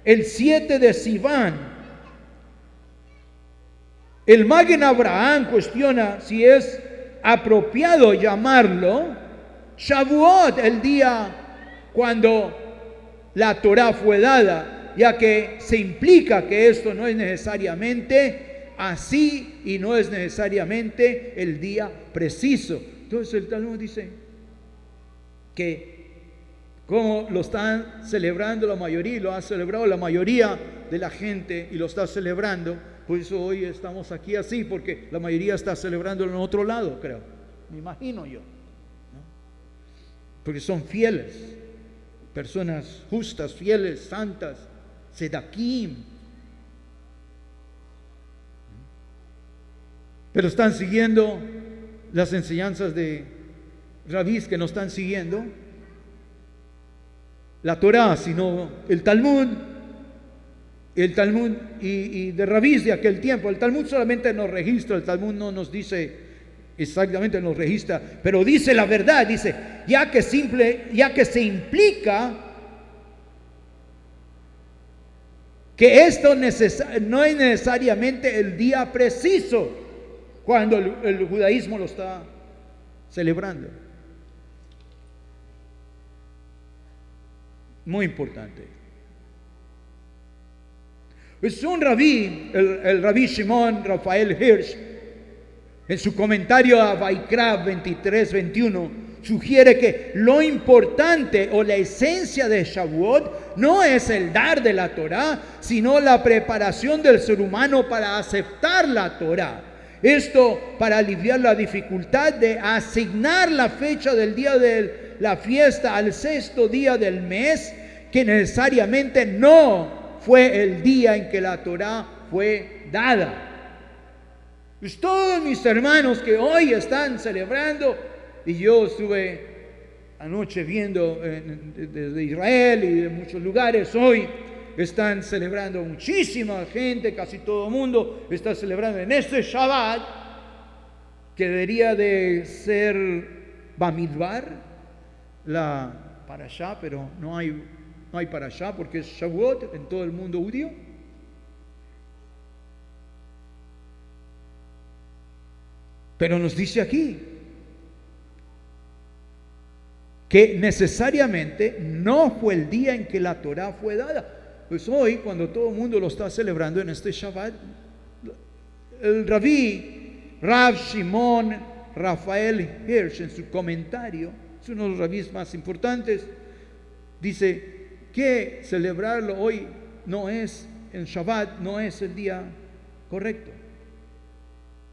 Speaker 4: el 7 de Sivan. El Magen Abraham cuestiona si es apropiado llamarlo Shavuot, el día cuando la Torah fue dada, ya que se implica que esto no es necesariamente así y no es necesariamente el día preciso. Entonces el Talmud dice que como lo están celebrando la mayoría, y lo ha celebrado la mayoría de la gente y lo está celebrando, pues hoy estamos aquí así, porque la mayoría está celebrando en otro lado, creo, me imagino yo, porque son fieles, personas justas, fieles, santas, sedakim, pero están siguiendo las enseñanzas de rabís que no están siguiendo la Torah, sino el Talmud y de rabís de aquel tiempo. El Talmud solamente nos registra, el Talmud no nos dice exactamente, nos registra, pero dice la verdad, dice, ya que se implica que esto no es necesariamente el día preciso cuando el judaísmo lo está celebrando. Muy importante. Es un rabí, el rabí Shimon Rafael Hirsch, en su comentario a Vaikra 23-21, sugiere que lo importante o la esencia de Shavuot no es el dar de la Torah, sino la preparación del ser humano para aceptar la Torah. Esto para aliviar la dificultad de asignar la fecha del día de la fiesta al sexto día del mes, que necesariamente no fue el día en que la Torá fue dada. Pues todos mis hermanos que hoy están celebrando, y yo estuve anoche viendo desde Israel y de muchos lugares, hoy están celebrando muchísima gente, casi todo el mundo está celebrando en este Shabbat, que debería de ser Bamidbar, la Parashá, pero no hay Parashá porque es Shavuot en todo el mundo judío. Pero nos dice aquí que necesariamente no fue el día en que la Torá fue dada. Pues hoy, cuando todo el mundo lo está celebrando en este Shabbat, el Rabí Rav Shimon Rafael Hirsch, en su comentario, es uno de los rabíes más importantes, dice que celebrarlo hoy no es, en Shabbat no es el día correcto.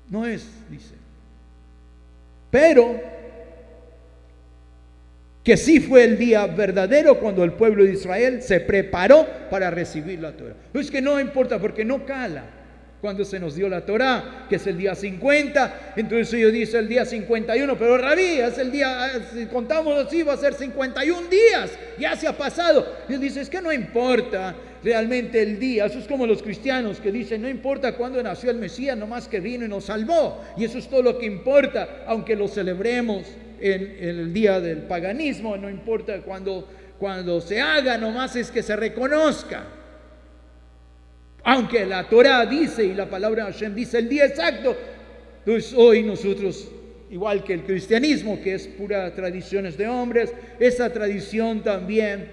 Speaker 4: No es, dice. Pero que sí fue el día verdadero cuando el pueblo de Israel se preparó para recibir la Torá. Es que no importa porque no cala cuando se nos dio la Torá, que es el día 50, entonces ellos dicen el día 51, pero Rabí, es el día, si contamos así va a ser 51 días, ya se ha pasado. Y él dice, es que no importa realmente el día, eso es como los cristianos que dicen, no importa cuándo nació el Mesías, nomás que vino y nos salvó, y eso es todo lo que importa, aunque lo celebremos en el día del paganismo, no importa cuando se haga, nomás es que se reconozca. Aunque la Torá dice y la palabra de Hashem dice el día exacto, pues hoy nosotros, igual que el cristianismo, que es pura tradiciones de hombres, esa tradición también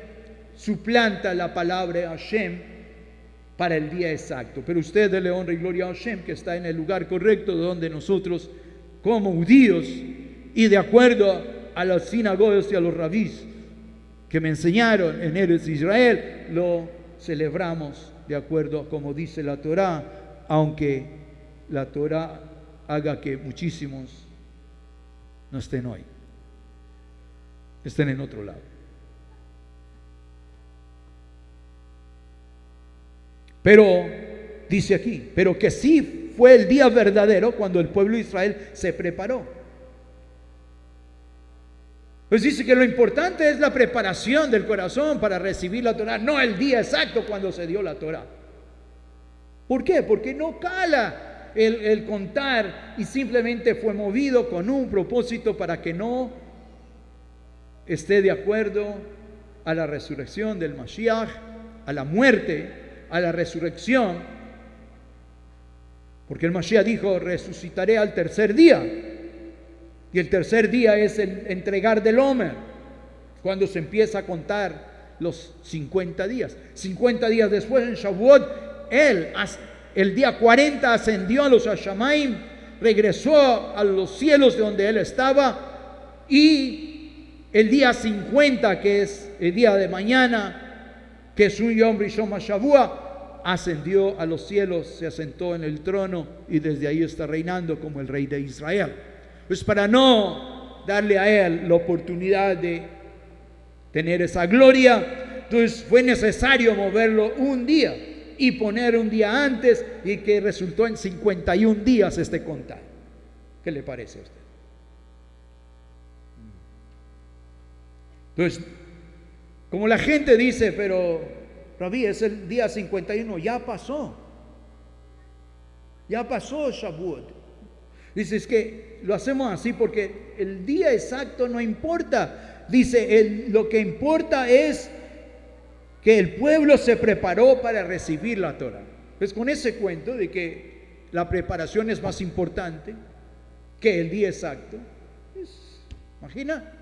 Speaker 4: suplanta la palabra de Hashem para el día exacto. Pero usted dele honra y gloria a Hashem, que está en el lugar correcto donde nosotros, como judíos, y de acuerdo a las sinagogas y a los rabís que me enseñaron en Eretz Israel, lo celebramos de acuerdo a como dice la Torá, aunque la Torá haga que muchísimos no estén hoy, estén en otro lado. Pero dice aquí, pero que sí fue el día verdadero cuando el pueblo de Israel se preparó. Pues dice que lo importante es la preparación del corazón para recibir la Torá, no el día exacto cuando se dio la Torá. ¿Por qué? Porque no cala el contar y simplemente fue movido con un propósito para que no esté de acuerdo a la resurrección del Mashiach, a la muerte, a la resurrección. Porque el Mashiach dijo, resucitaré al tercer día. Y el tercer día es el entregar del Omer, cuando se empieza a contar los 50 días. 50 días después, en Shavuot, él, el día 40, ascendió a los Hashamaim, regresó a los cielos de donde él estaba, y el día 50, que es el día de mañana, que es un Yom Rishon HaShavua, ascendió a los cielos, se asentó en el trono, y desde ahí está reinando como el rey de Israel. Pues para no darle a él la oportunidad de tener esa gloria, entonces fue necesario moverlo un día y poner un día antes, y que resultó en 51 días este contar. ¿Qué le parece a usted? Entonces, como la gente dice, pero Rabí, es el día 51, ya pasó Shavuot. Dice, es que lo hacemos así porque el día exacto no importa. Dice, lo que importa es que el pueblo se preparó para recibir la Torá. Pues con ese cuento de que la preparación es más importante que el día exacto, pues, imagina.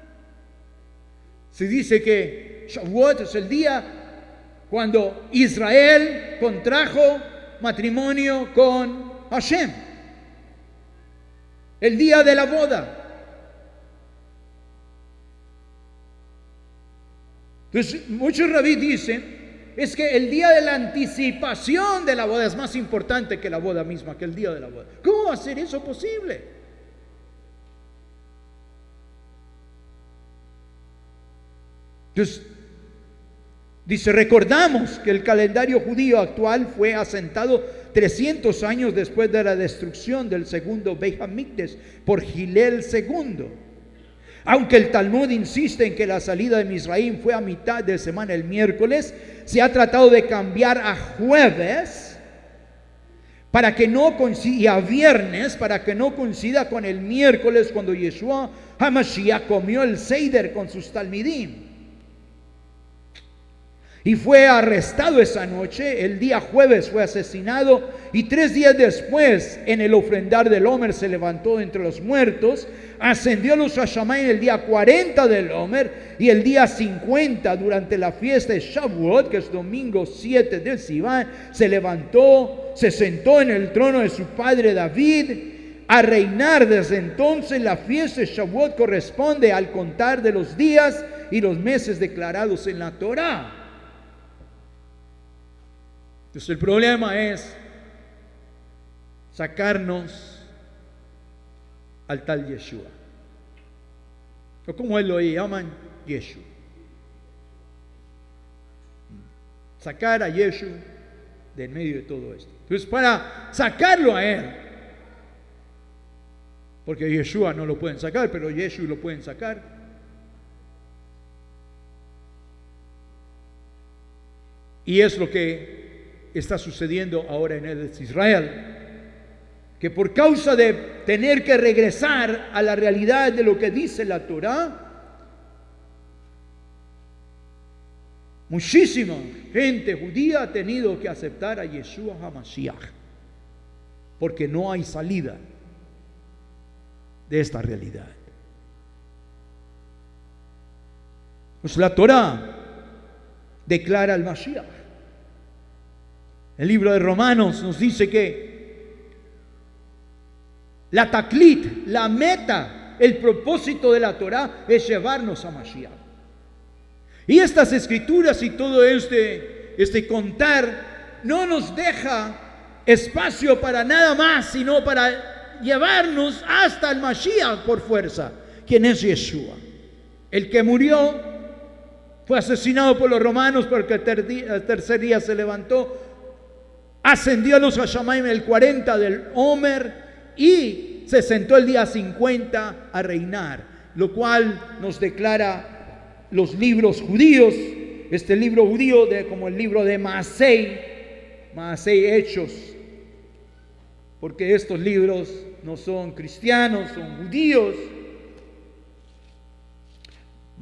Speaker 4: Se dice que Shavuot es el día cuando Israel contrajo matrimonio con Hashem. El día de la boda. Entonces, muchos rabí dicen, es que el día de la anticipación de la boda es más importante que la boda misma, que el día de la boda. ¿Cómo va a ser eso posible? Entonces, Dice, recordamos que el calendario judío actual fue asentado 300 años después de la destrucción del segundo Beit HaMikdash por Gilel II. Aunque el Talmud insiste en que la salida de Misraim fue a mitad de semana el miércoles, se ha tratado de cambiar a jueves para que no coincida, y a viernes para que no coincida con el miércoles cuando Yeshua HaMashiach comió el Seider con sus talmidim. Y fue arrestado esa noche. El día jueves fue asesinado y 3 días después, en el ofrendar del Omer, se levantó entre los muertos. Ascendió a los Hashamayim el día 40 del Omer, y el día 50 durante la fiesta de Shavuot, que es domingo 7 del Sivan, se levantó, se sentó en el trono de su padre David a reinar. Desde entonces la fiesta de Shavuot corresponde al contar de los días y los meses declarados en la Torá. Entonces el problema es sacarnos al tal Yeshua, o como él lo llaman, Yeshua. Sacar a Yeshua de en medio de todo esto. Entonces, para sacarlo a él, porque Yeshua no lo pueden sacar, pero Yeshua lo pueden sacar. Y es lo que está sucediendo ahora en Eretz Israel, que por causa de tener que regresar a la realidad de lo que dice la Torá, muchísima gente judía ha tenido que aceptar a Yeshua HaMashiach, porque no hay salida de esta realidad. Pues la Torá declara al Mashiach. El libro de Romanos nos dice que la taklit, la meta, el propósito de la Torá es llevarnos a Mashiach. Y estas escrituras y todo este contar no nos deja espacio para nada más, sino para llevarnos hasta el Mashiach por fuerza, quien es Yeshua, el que murió, fue asesinado por los romanos, porque el tercer día se levantó, ascendió a los Hashamayim el 40 del Omer y se sentó el día 50 a reinar, lo cual nos declara los libros judíos, este libro judío como el libro de Maasei Hechos, porque estos libros no son cristianos, son judíos.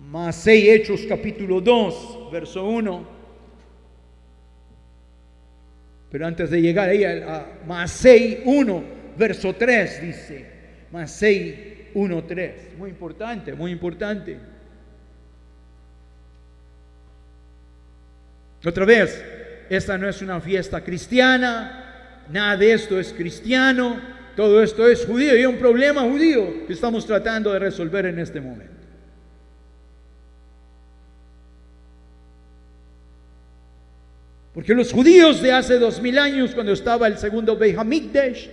Speaker 4: Maasei Hechos capítulo 2, verso 1. Pero antes de llegar ahí a Maasei 1, verso 3, dice, Maasei 1, 3. Muy importante, muy importante. Otra vez, esta no es una fiesta cristiana, nada de esto es cristiano, todo esto es judío, y hay un problema judío que estamos tratando de resolver en este momento. Porque los judíos de hace 2000 años, cuando estaba el segundo Beit HaMikdash,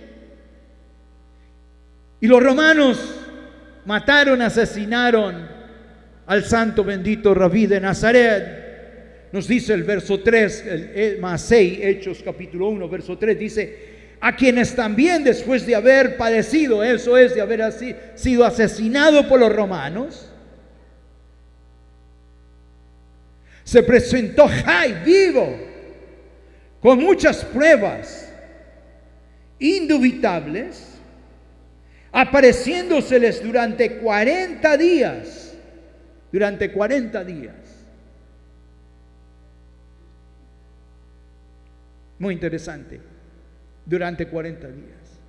Speaker 4: y los romanos mataron, asesinaron al santo bendito Rabí de Nazaret, nos dice el verso 3, el Maasei Hechos capítulo 1, verso 3, dice, a quienes también después de haber padecido, eso es, de haber sido asesinado por los romanos, se presentó vivo, con muchas pruebas indubitables, apareciéndoseles durante 40 días. Durante 40 días. Muy interesante. Durante 40 días.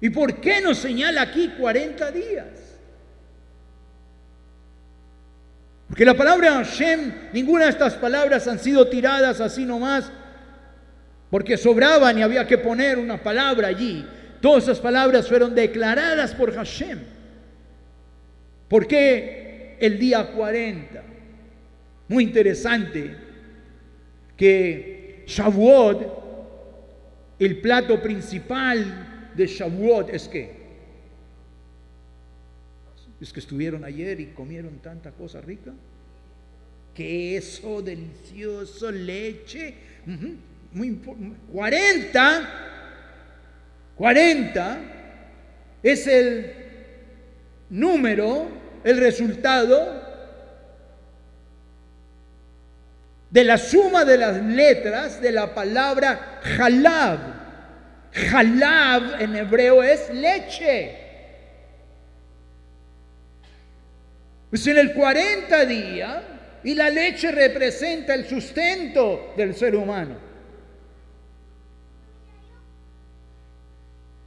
Speaker 4: ¿Y por qué nos señala aquí 40 días? Porque la palabra Hashem, ninguna de estas palabras han sido tiradas así nomás, porque sobraban y había que poner una palabra allí. Todas esas palabras fueron declaradas por Hashem. ¿Por qué el día 40? Muy interesante que Shavuot, el plato principal de Shavuot es que estuvieron ayer y comieron tanta cosa rica. queso delicioso, leche. 40 es el número, el resultado de la suma de las letras de la palabra halab. Halab en hebreo es leche. Pues en el 40 días, y la leche representa el sustento del ser humano.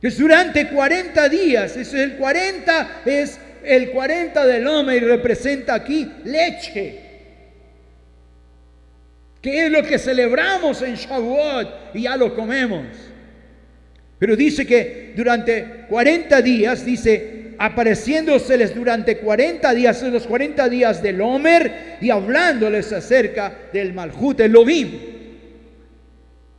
Speaker 4: Es durante 40 días, es el 40 del hombre y representa aquí leche. Que es lo que celebramos en Shavuot y ya lo comemos. Pero dice que durante 40 días, dice, apareciéndoseles durante 40 días, en los 40 días del Omer, y hablándoles acerca del Malhut Elohim.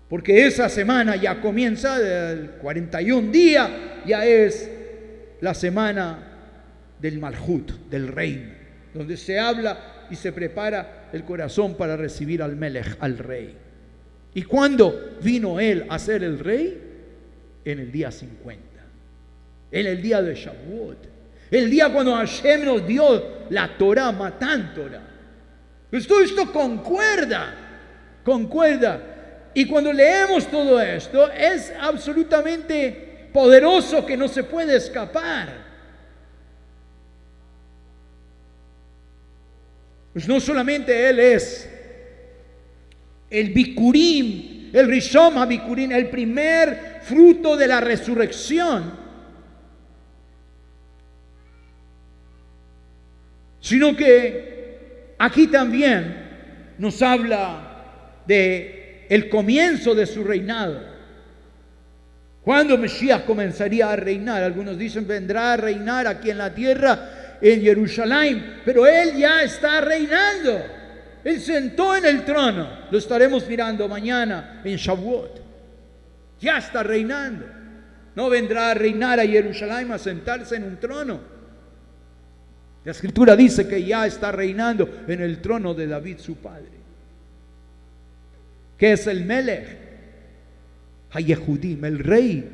Speaker 4: Porque esa semana ya comienza, el 41 día, ya es la semana del Malhut, del reino, donde se habla y se prepara el corazón para recibir al Melech, al rey. ¿Y cuándo vino él a ser el rey? En el día 50, en el día de Shavuot, el día cuando Hashem nos dio la Torah, Matan Torah. Pues todo esto concuerda. Y cuando leemos todo esto, es absolutamente poderoso, que no se puede escapar. Pues no solamente él es el Bikurim, el Rishon HaBikurim, el primer fruto de la resurrección, sino que aquí también nos habla de el comienzo de su reinado. ¿Cuándo Mesías comenzaría a reinar? Algunos dicen vendrá a reinar aquí en la tierra, en Jerusalén, pero él ya está reinando. Él sentó en el trono. Lo estaremos mirando mañana en Shavuot. Ya está reinando. No vendrá a reinar a Jerusalén, a sentarse en un trono. La Escritura dice que ya está reinando en el trono de David, su padre, que es el Melech HaYehudim, el rey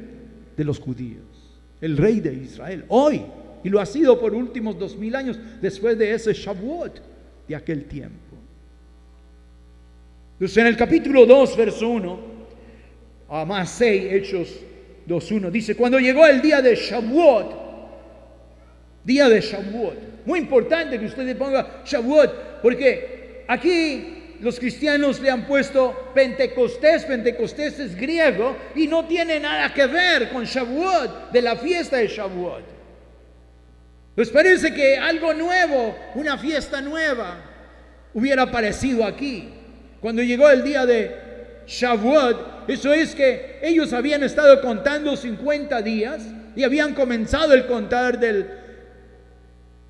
Speaker 4: de los judíos, el rey de Israel, hoy, y lo ha sido por últimos 2000 años después de ese Shavuot de aquel tiempo. Entonces en el capítulo 2, verso 1 a más 6, Hechos 2:1, dice: cuando llegó el día de Shavuot, muy importante que usted le ponga Shavuot, porque aquí los cristianos le han puesto Pentecostés. Pentecostés es griego y no tiene nada que ver con Shavuot, de la fiesta de Shavuot. Pues parece que algo nuevo, una fiesta nueva, hubiera aparecido aquí. Cuando llegó el día de Shavuot, eso es que ellos habían estado contando 50 días y habían comenzado el contar del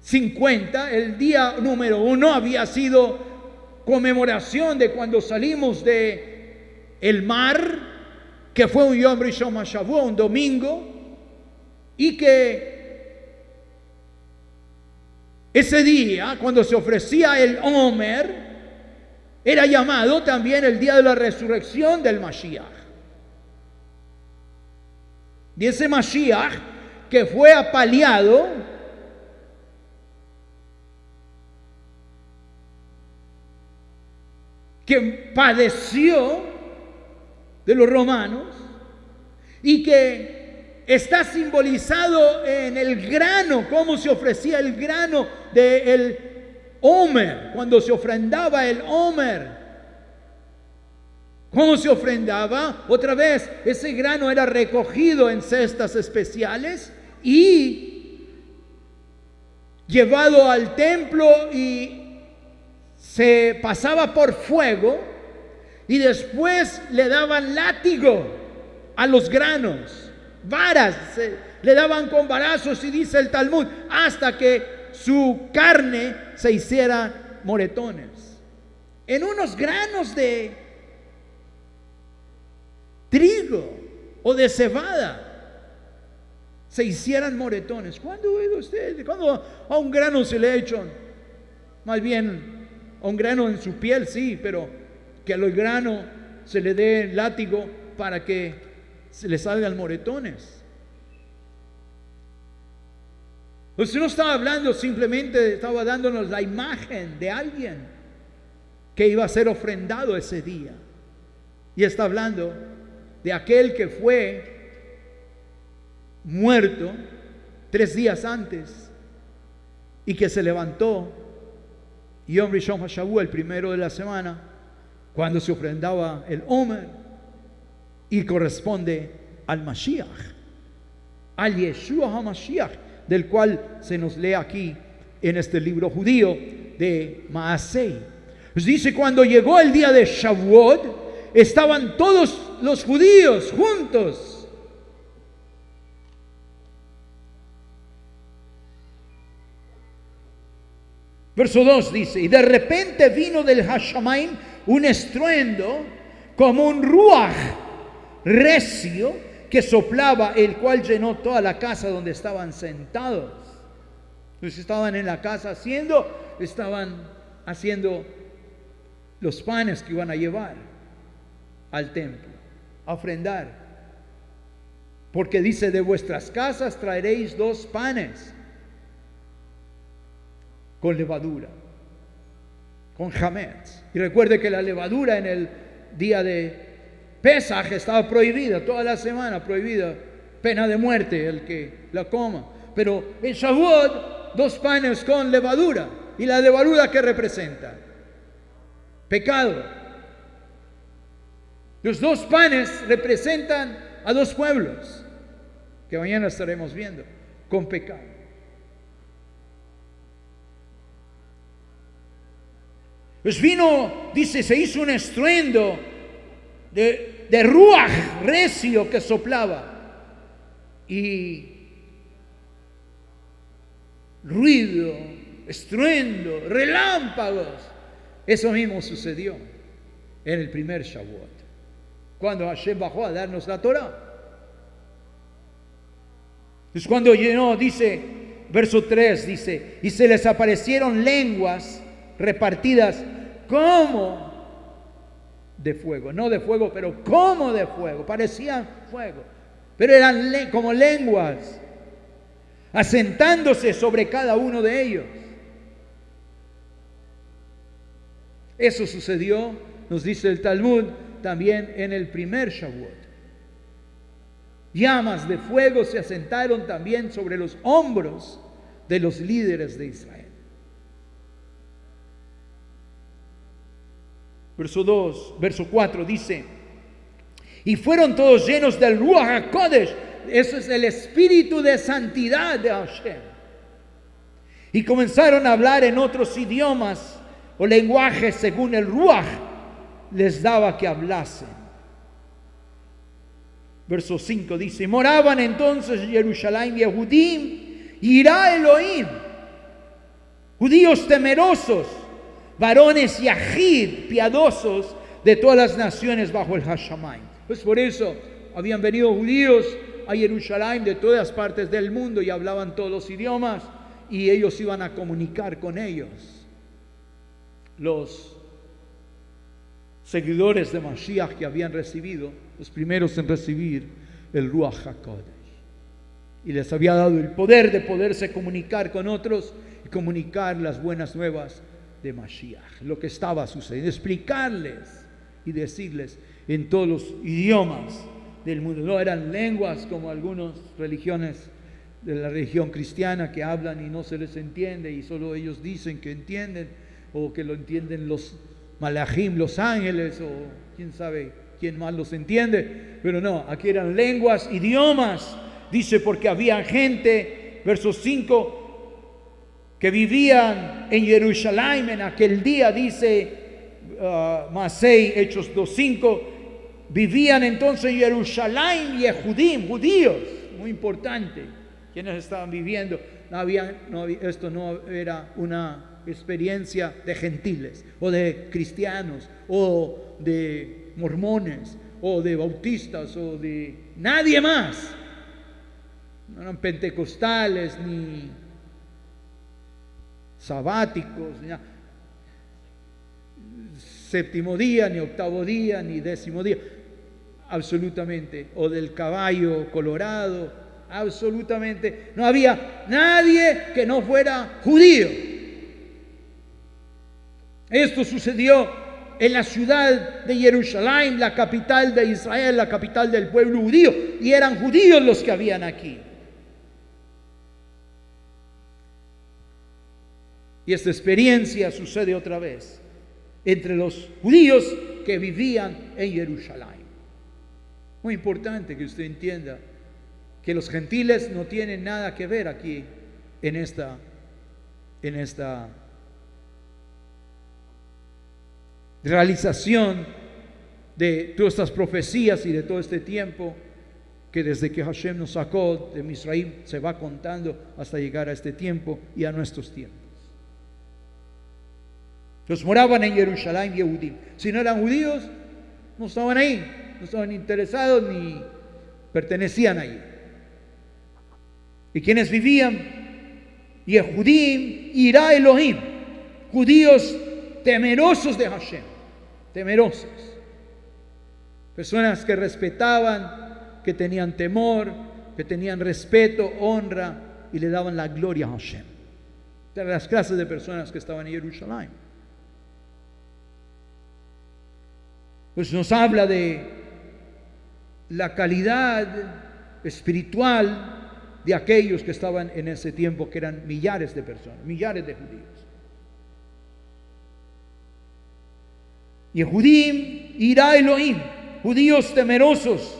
Speaker 4: 50. El día número 1 había sido conmemoración de cuando salimos de el mar, que fue un Yom Rishon HaShavua, un domingo, y que ese día, cuando se ofrecía el Omer, era llamado también el día de la resurrección del Mashiach. Y ese Mashiach que fue apaleado, que padeció de los romanos y que está simbolizado en el grano, cómo se ofrecía el grano del Omer, cuando se ofrendaba el Omer. ¿Cómo se ofrendaba? Otra vez, ese grano era recogido en cestas especiales y llevado al templo y se pasaba por fuego, y después le daban látigo a los granos, varas, le daban con varazos, y dice el Talmud, hasta que su carne se hiciera moretones. En unos granos de trigo o de cebada se hicieran moretones. ¿Cuándo ha oído usted? ¿Cuándo a un grano se le ha hecho más bien A un grano en su piel, sí, pero que al grano se le dé látigo para que se le salgan moretones. Usted no estaba hablando, simplemente estaba dándonos la imagen de alguien que iba a ser ofrendado ese día. Y está hablando de aquel que fue muerto 3 días antes y que se levantó Yom Rishon HaShavua, el primero de la semana, cuando se ofrendaba el Omer, y corresponde al Mashiach, al Yeshua HaMashiach, del cual se nos lee aquí en este libro judío de Maasei. Pues dice, cuando llegó el día de Shavuot, estaban todos los judíos juntos. Verso 2 dice, y de repente vino del Hashamaim un estruendo como un ruaj recio que soplaba, el cual llenó toda la casa donde estaban sentados. Entonces estaban en la casa estaban haciendo los panes que iban a llevar al templo, a ofrendar. Porque dice, de vuestras casas traeréis 2 panes con levadura, con hametz. Y recuerde que la levadura en el día de Pesaj estaba prohibida, toda la semana prohibida, pena de muerte el que la coma. Pero en Shavuot, 2 panes con levadura. ¿Y la levadura qué representa? Pecado. Los 2 panes representan a 2 pueblos, que mañana estaremos viendo, con pecado. Pues vino, dice, se hizo un estruendo de ruaj recio que soplaba, y ruido, estruendo, relámpagos. Eso mismo sucedió en el primer Shavuot, cuando Hashem bajó a darnos la Torah. Es cuando llenó, dice, verso 3, dice, y se les aparecieron lenguas repartidas como de fuego, no de fuego, pero como de fuego, parecían fuego, pero eran como lenguas, asentándose sobre cada uno de ellos. Eso sucedió, nos dice el Talmud, también en el primer Shavuot. Llamas de fuego se asentaron también sobre los hombros de los líderes de Israel. Verso 4 dice, y fueron todos llenos del Ruach HaKodesh. Eso es el espíritu de santidad de Hashem. Y comenzaron a hablar en otros idiomas o lenguajes según el Ruach les daba que hablasen. Verso 5 dice, moraban entonces en Jerusalén Yehudim, Irá Elohim, judíos temerosos, varones yahid, piadosos de todas las naciones bajo el Hashamaim. Pues por eso habían venido judíos a Jerusalén de todas partes del mundo y hablaban todos los idiomas, y ellos iban a comunicar con ellos. Los seguidores de Mashiach que habían recibido, los primeros en recibir el Ruach HaKodesh, y les había dado el poder de poderse comunicar con otros y comunicar las buenas nuevas de Mashiach, lo que estaba sucediendo, explicarles y decirles en todos los idiomas del mundo. No eran lenguas como algunas religiones de la religión cristiana que hablan y no se les entiende y solo ellos dicen que entienden, o que lo entienden los malachim, los ángeles, o quién sabe quién más los entiende. Pero no, aquí eran lenguas, idiomas. Dice, porque había gente, verso 5, que vivían en Jerusalén en aquel día, dice Masei, Hechos 2:5, vivían entonces en Jerusalén Yehudim, judíos, muy importante, quienes estaban viviendo. Esto no era una experiencia de gentiles, o de cristianos, o de mormones, o de bautistas, o de nadie más. No eran pentecostales, ni sabáticos, séptimo día, ni octavo día, ni décimo día, absolutamente, o del caballo colorado, absolutamente, no había nadie que no fuera judío. Esto sucedió en la ciudad de Jerusalén, la capital de Israel, la capital del pueblo judío, y eran judíos los que habían aquí. Y esta experiencia sucede otra vez entre los judíos que vivían en Jerusalén. Muy importante que usted entienda que los gentiles no tienen nada que ver aquí en esta realización de todas estas profecías y de todo este tiempo que desde que Hashem nos sacó de Misraim se va contando hasta llegar a este tiempo y a nuestros tiempos. Los moraban en Jerusalén Yehudim. Si no eran judíos, no estaban ahí, no estaban interesados ni pertenecían ahí. ¿Y quienes vivían? Yehudim, Ira Elohim, judíos temerosos de Hashem, temerosos. Personas que respetaban, que tenían temor, que tenían respeto, honra y le daban la gloria a Hashem. De las clases de personas que estaban en Jerusalén. Pues nos habla de la calidad espiritual de aquellos que estaban en ese tiempo, que eran millares de personas, millares de judíos. Yehudim, Ira Elohim, judíos temerosos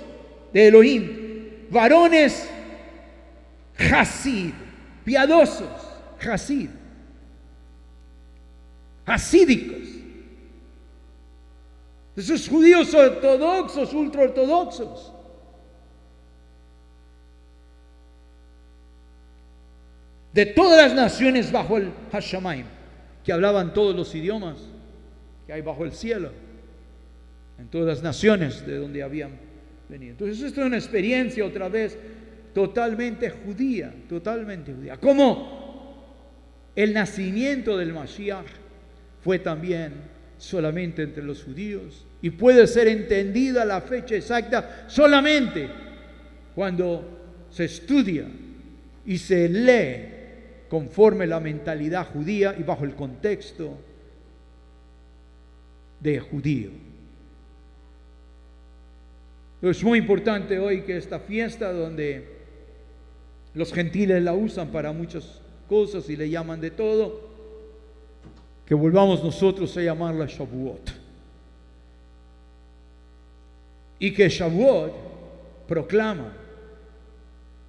Speaker 4: de Elohim, varones Hasid, piadosos, Hasid, hasídicos. Esos judíos ortodoxos, ultraortodoxos. De todas las naciones bajo el Hashamayim, que hablaban todos los idiomas que hay bajo el cielo, en todas las naciones de donde habían venido. Entonces esto es una experiencia otra vez totalmente judía, totalmente judía. Como el nacimiento del Mashiach fue también solamente entre los judíos, y puede ser entendida la fecha exacta solamente cuando se estudia y se lee conforme la mentalidad judía y bajo el contexto de judío. Es muy importante hoy que esta fiesta, donde los gentiles la usan para muchas cosas y le llaman de todo, que volvamos nosotros a llamarla Shavuot. Y que Shavuot proclama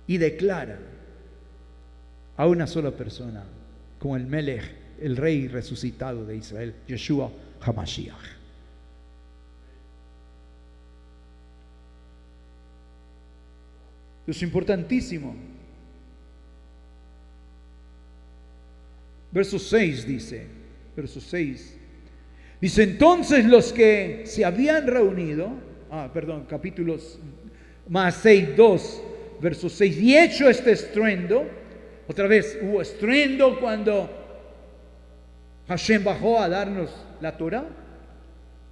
Speaker 4: y declara a una sola persona como el Melech, el rey resucitado de Israel, Yeshua HaMashiach. Es importantísimo. Verso 6 dice, verso 6, dice: entonces los que se habían reunido, capítulos más 6, 2, verso 6, y hecho este estruendo, otra vez hubo estruendo cuando Hashem bajó a darnos la Torah.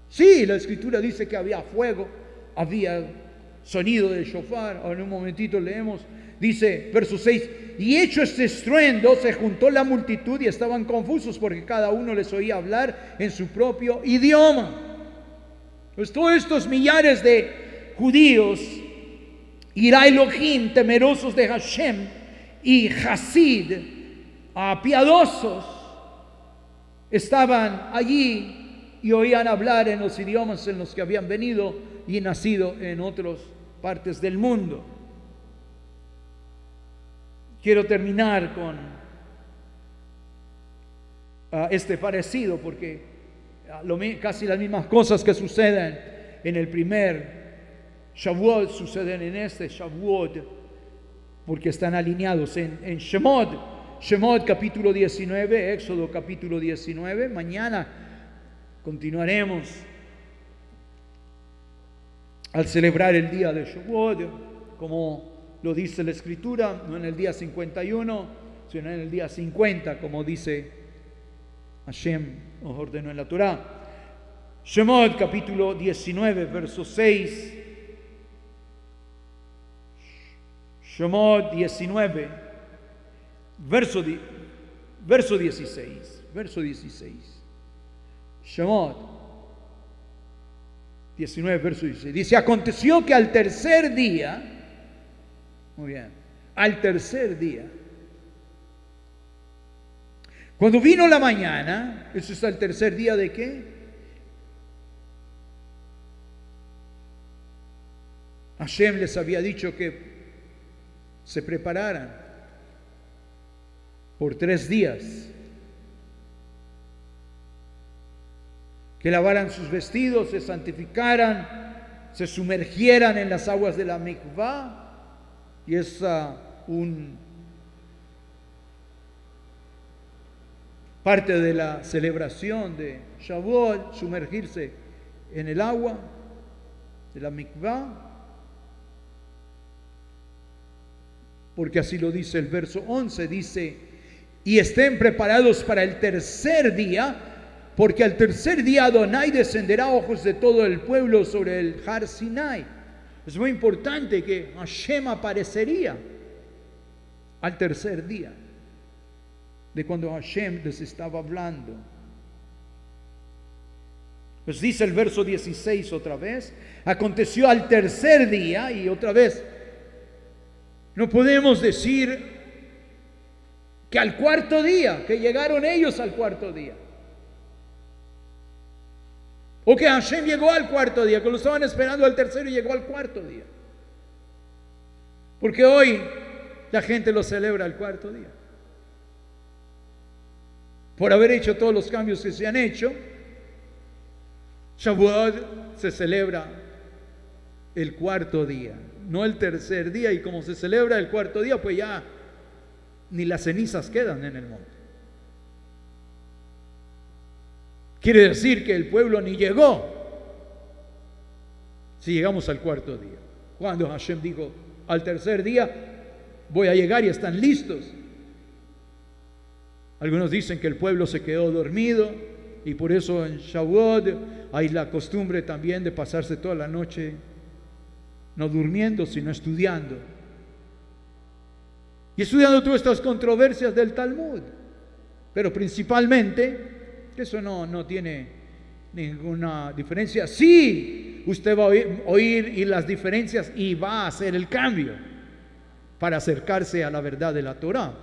Speaker 4: Sí, la escritura dice que había fuego, había sonido de shofar. Ahora en un momentito leemos, dice verso 6, y hecho este estruendo se juntó la multitud y estaban confusos porque cada uno les oía hablar en su propio idioma. Pues todos estos millares de judíos, Ira Elohim, temerosos de Hashem, y Hasid, piadosos, estaban allí y oían hablar en los idiomas en los que habían venido y nacido en otras partes del mundo. Quiero terminar con este parecido, porque casi las mismas cosas que suceden en el primer Shavuot suceden en este Shavuot, porque están alineados en Shemot capítulo 19, Éxodo capítulo 19. Mañana continuaremos al celebrar el día de Shavuot, como lo dice la escritura, no en el día 51, sino en el día 50, como dice Hashem, nos ordenó en la Torah. Shemot capítulo 19, verso 6. Shemot 19, verso 16. Verso 16. Shemot 19, verso 16. Dice, aconteció que al tercer día, muy bien, al tercer día, cuando vino la mañana, ¿eso es el tercer día de qué? Hashem les había dicho que se prepararan por 3 días, que lavaran sus vestidos, se santificaran, se sumergieran en las aguas de la mikvah, y es parte de la celebración de Shavuot, sumergirse en el agua de la mikvah, porque así lo dice el verso 11, dice, y estén preparados para el tercer día, porque al tercer día Adonai descenderá a ojos de todo el pueblo sobre el Har Sinai. Es muy importante que Hashem aparecería al tercer día de cuando Hashem les estaba hablando. Pues dice el verso 16 otra vez, aconteció al tercer día, y otra vez, no podemos decir que al cuarto día, que llegaron ellos al cuarto día, o que Hashem llegó al cuarto día, que lo estaban esperando al tercero y llegó al cuarto día, porque hoy la gente lo celebra al cuarto día, por haber hecho todos los cambios que se han hecho. Shavuot se celebra el cuarto día, no el tercer día, y como se celebra el cuarto día, pues ya ni las cenizas quedan en el monte. Quiere decir que el pueblo ni llegó si llegamos al cuarto día, cuando Hashem dijo, al tercer día voy a llegar y están listos. Algunos dicen que el pueblo se quedó dormido, y por eso en Shavuot hay la costumbre también de pasarse toda la noche no durmiendo, sino estudiando. Y estudiando todas estas controversias del Talmud. Pero principalmente, que eso no tiene ninguna diferencia. Sí, usted va a oír y las diferencias, y va a hacer el cambio para acercarse a la verdad de la Torah.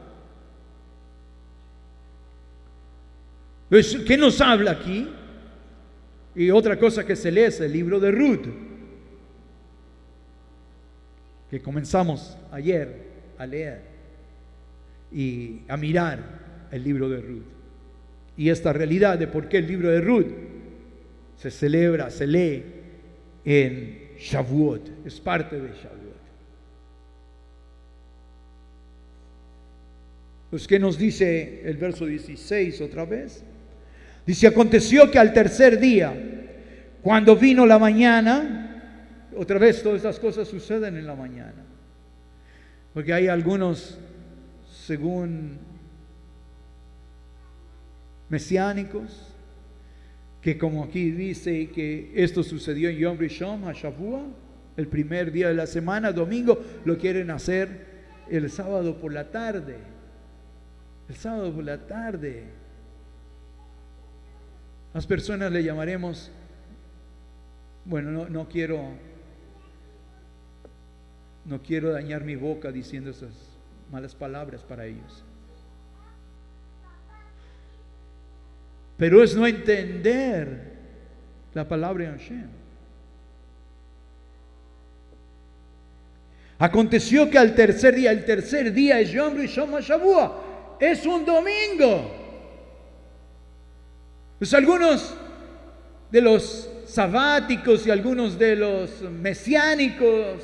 Speaker 4: Pues, ¿qué nos habla aquí? Y otra cosa que se lee es el libro de Ruth, que comenzamos ayer a leer y a mirar el libro de Ruth. Y esta realidad de por qué el libro de Ruth se celebra, se lee en Shavuot, es parte de Shavuot. Pues, ¿qué nos dice el verso 16 otra vez? Dice, aconteció que al tercer día, cuando vino la mañana, otra vez todas estas cosas suceden en la mañana, porque hay algunos, según mesiánicos, que como aquí dice que esto sucedió en Yom Rishon HaShavua, el primer día de la semana, domingo, lo quieren hacer el sábado por la tarde. El sábado por la tarde. Las personas le llamaremos, bueno, no quiero dañar mi boca diciendo esas malas palabras para ellos, pero es no entender la palabra de Hashem. Aconteció que al tercer día, el tercer día es Yom Rishon HaShavua, es un domingo. Pues algunos de los sabáticos y algunos de los mesiánicos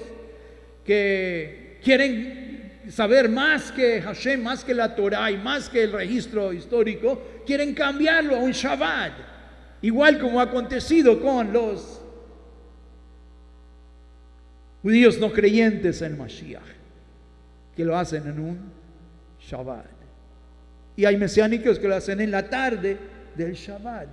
Speaker 4: que quieren saber más que Hashem, más que la Torah y más que el registro histórico, quieren cambiarlo a un Shabbat, igual como ha acontecido con los judíos no creyentes en Mashiach, que lo hacen en un Shabbat. Y hay mesiánicos que lo hacen en la tarde del Shabbat,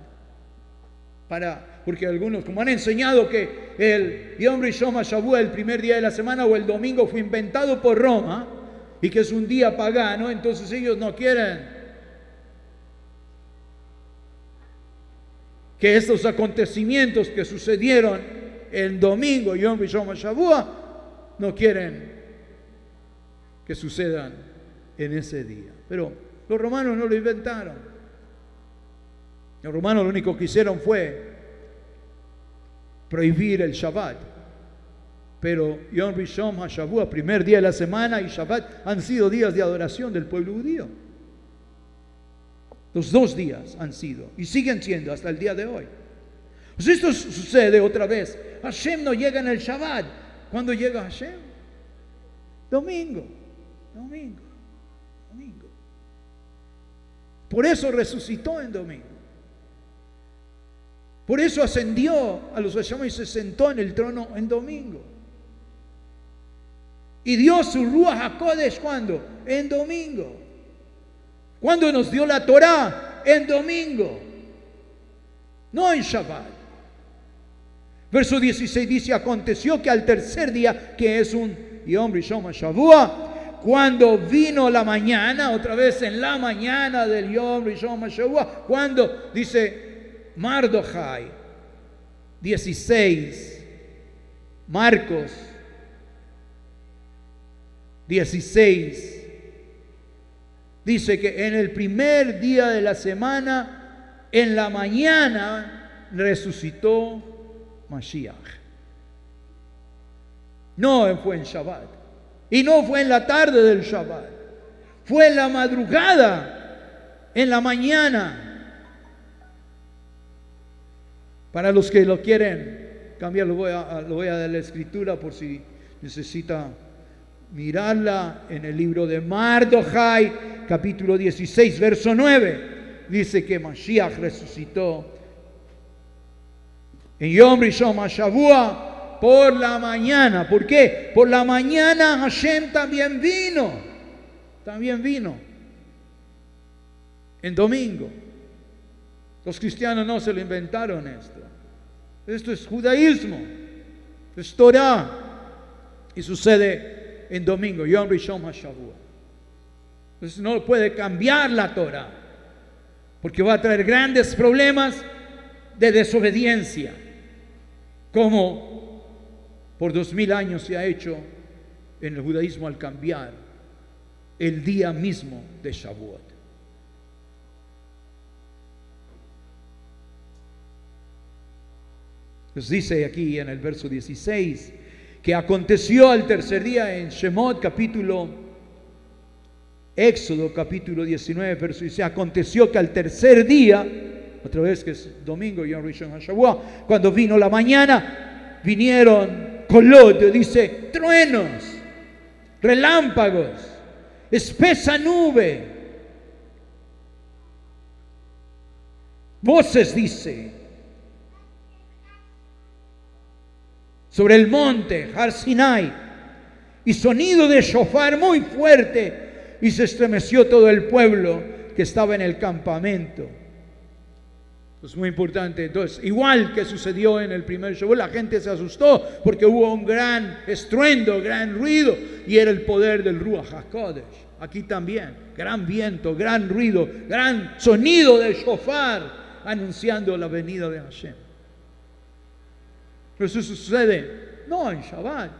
Speaker 4: porque algunos, como han enseñado que el Yom Rishon HaShavua, el primer día de la semana o el domingo, fue inventado por Roma y que es un día pagano, entonces ellos no quieren que estos acontecimientos que sucedieron el domingo, Yom Rishon HaShavua, no quieren que sucedan en ese día. Pero los romanos no lo inventaron. Los romanos lo único que hicieron fue prohibir el Shabbat. Pero Yom Rishon HaShavua, primer día de la semana, y Shabbat han sido días de adoración del pueblo judío. Los dos días han sido y siguen siendo hasta el día de hoy. Pues esto sucede otra vez. Hashem no llega en el Shabbat. ¿Cuándo llega Hashem? Domingo. Por eso resucitó en domingo. Por eso ascendió a los Hashem y se sentó en el trono en domingo. Y dio su Ruach HaKodesh, ¿cuándo? En domingo. ¿Cuándo nos dio la Torah? En domingo. No en Shabbat. Verso 16 dice: aconteció que al tercer día, que es un Yom Rishon HaShavua, cuando vino la mañana, otra vez en la mañana del Yom Rishon HaShavua, cuando dice Mardochai 16, Marcos 16, dice que en el primer día de la semana, en la mañana, resucitó Mashiach. No fue en Shabbat. Y no fue en la tarde del Shabbat. Fue en la madrugada, en la mañana. Para los que lo quieren cambiar, lo voy a dar la escritura por si necesita mirarla en el libro de Mardochai, capítulo 16, verso 9. Dice que Mashiach resucitó en Yom Rishon HaShavua por la mañana. ¿Por qué? Por la mañana Hashem también vino. En domingo. Los cristianos no se lo inventaron esto. Esto es judaísmo. Es Torah. Y sucede en domingo, Yom Rishon HaShavua. Entonces no puede cambiar la Torah, porque va a traer grandes problemas de desobediencia, como por 2000 años se ha hecho en el judaísmo al cambiar el día mismo de Shavuot. Nos dice aquí en el verso 16 que aconteció al tercer día en Shemot, Éxodo capítulo 19, verso 16. Aconteció que al tercer día, otra vez que es domingo, Yom Rishon HaShavua, cuando vino la mañana, vinieron kolot, dice, truenos, relámpagos, espesa nube, voces, dice, sobre el monte Har Sinai, y sonido de shofar muy fuerte, y se estremeció todo el pueblo que estaba en el campamento. Es muy importante. Entonces, igual que sucedió en el primer Shavuot, la gente se asustó porque hubo un gran estruendo, gran ruido, y era el poder del Ruach HaKodesh. Aquí también, gran viento, gran ruido, gran sonido de shofar anunciando la venida de Hashem. Pero eso sucede no en Shabbat,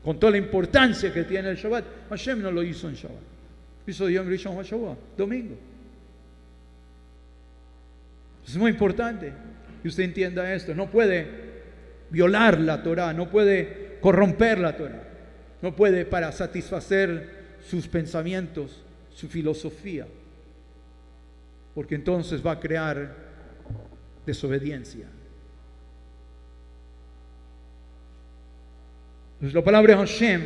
Speaker 4: con toda la importancia que tiene el Shabbat. Hashem no lo hizo en Shabbat, hizo Yom Rishon HaShavua, domingo. Es muy importante que usted entienda esto. No puede violar la Torah, no puede corromper la Torah, no puede para satisfacer sus pensamientos, su filosofía, porque entonces va a crear desobediencia. Pues la palabra Hashem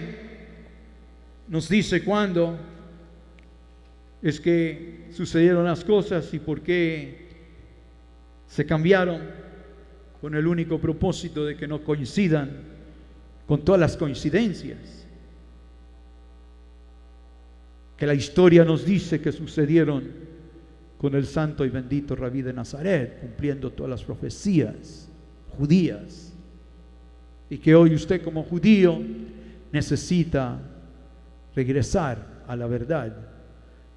Speaker 4: nos dice cuándo es que sucedieron las cosas y por qué se cambiaron, con el único propósito de que no coincidan con todas las coincidencias que la historia nos dice que sucedieron con el santo y bendito Rabí de Nazaret, cumpliendo todas las profecías judías, y que hoy usted como judío necesita regresar a la verdad,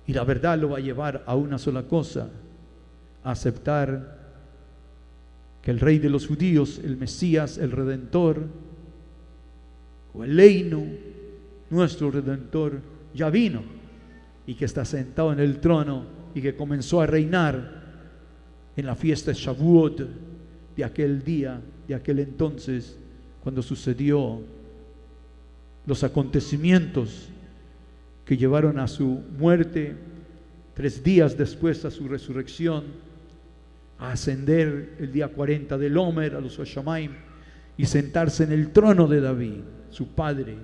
Speaker 4: y la verdad lo va a llevar a una sola cosa: a aceptar que el Rey de los judíos, el Mesías, el Redentor, o el Leino, nuestro Redentor, ya vino y que está sentado en el trono y que comenzó a reinar en la fiesta de Shavuot de aquel día, de aquel entonces, cuando sucedió los acontecimientos que llevaron a su muerte, 3 días después a su resurrección, a ascender el día 40 del Omer a los Hashamaim y sentarse en el trono de David, su padre,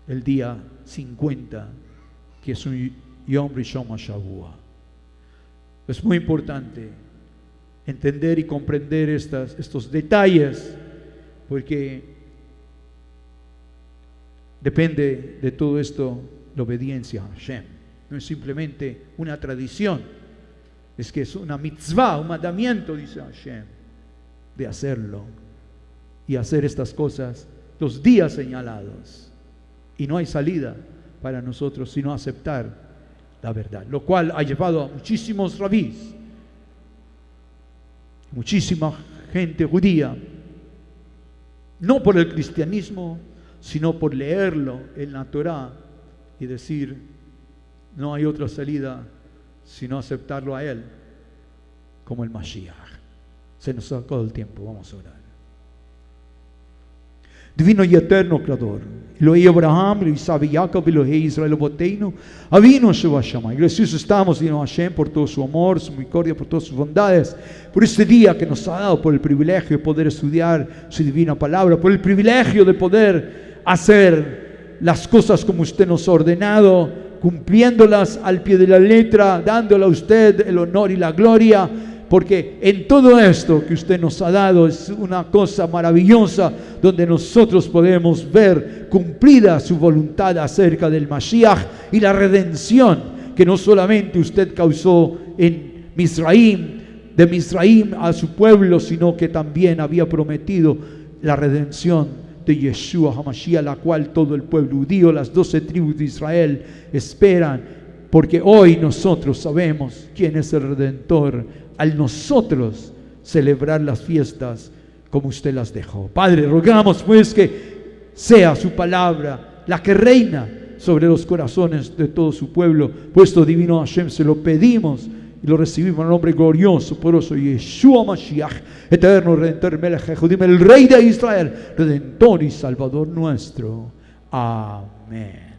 Speaker 4: el día 50, que es un Yom Rishon HaShavua. Es muy importante entender y comprender estos detalles, porque depende de todo esto la obediencia a Hashem. No es simplemente una tradición, es que es una mitzvah, un mandamiento, dice Hashem, de hacerlo y hacer estas cosas los días señalados. Y no hay salida para nosotros sino aceptar la verdad, lo cual ha llevado a muchísimos rabís, muchísima gente judía, no por el cristianismo, sino por leerlo en la Torah y decir: no hay otra salida sino aceptarlo a Él como el Mashiach. Se nos sacó el tiempo, vamos a orar. Divino y eterno Creador, Elohei Abraham, Elohei Isaac y Jacob, Elohei Israel Boteinu, Avinu Sheva Shammai. Gracias estamos, Divino Hashem, por todo su amor, su misericordia, por todas sus bondades, por este día que nos ha dado, por el privilegio de poder estudiar su divina palabra, por el privilegio de poder hacer las cosas como usted nos ha ordenado, cumpliéndolas al pie de la letra, dándole a usted el honor y la gloria, porque en todo esto que usted nos ha dado es una cosa maravillosa, donde nosotros podemos ver cumplida su voluntad acerca del Mashiach y la redención que no solamente usted causó en Misraim, de Misraim a su pueblo, sino que también había prometido la redención de Yeshua HaMashiach, la cual todo el pueblo judío, las 12 tribus de Israel esperan, porque hoy nosotros sabemos quién es el Redentor, al nosotros celebrar las fiestas como usted las dejó. Padre, rogamos pues que sea su palabra la que reina sobre los corazones de todo su pueblo, puesto divino Hashem, se lo pedimos y lo recibimos en el nombre glorioso, poderoso Yeshua Mashiach, eterno Redentor, Melech HaYehudim, el Rey de Israel, Redentor y Salvador nuestro. Amén.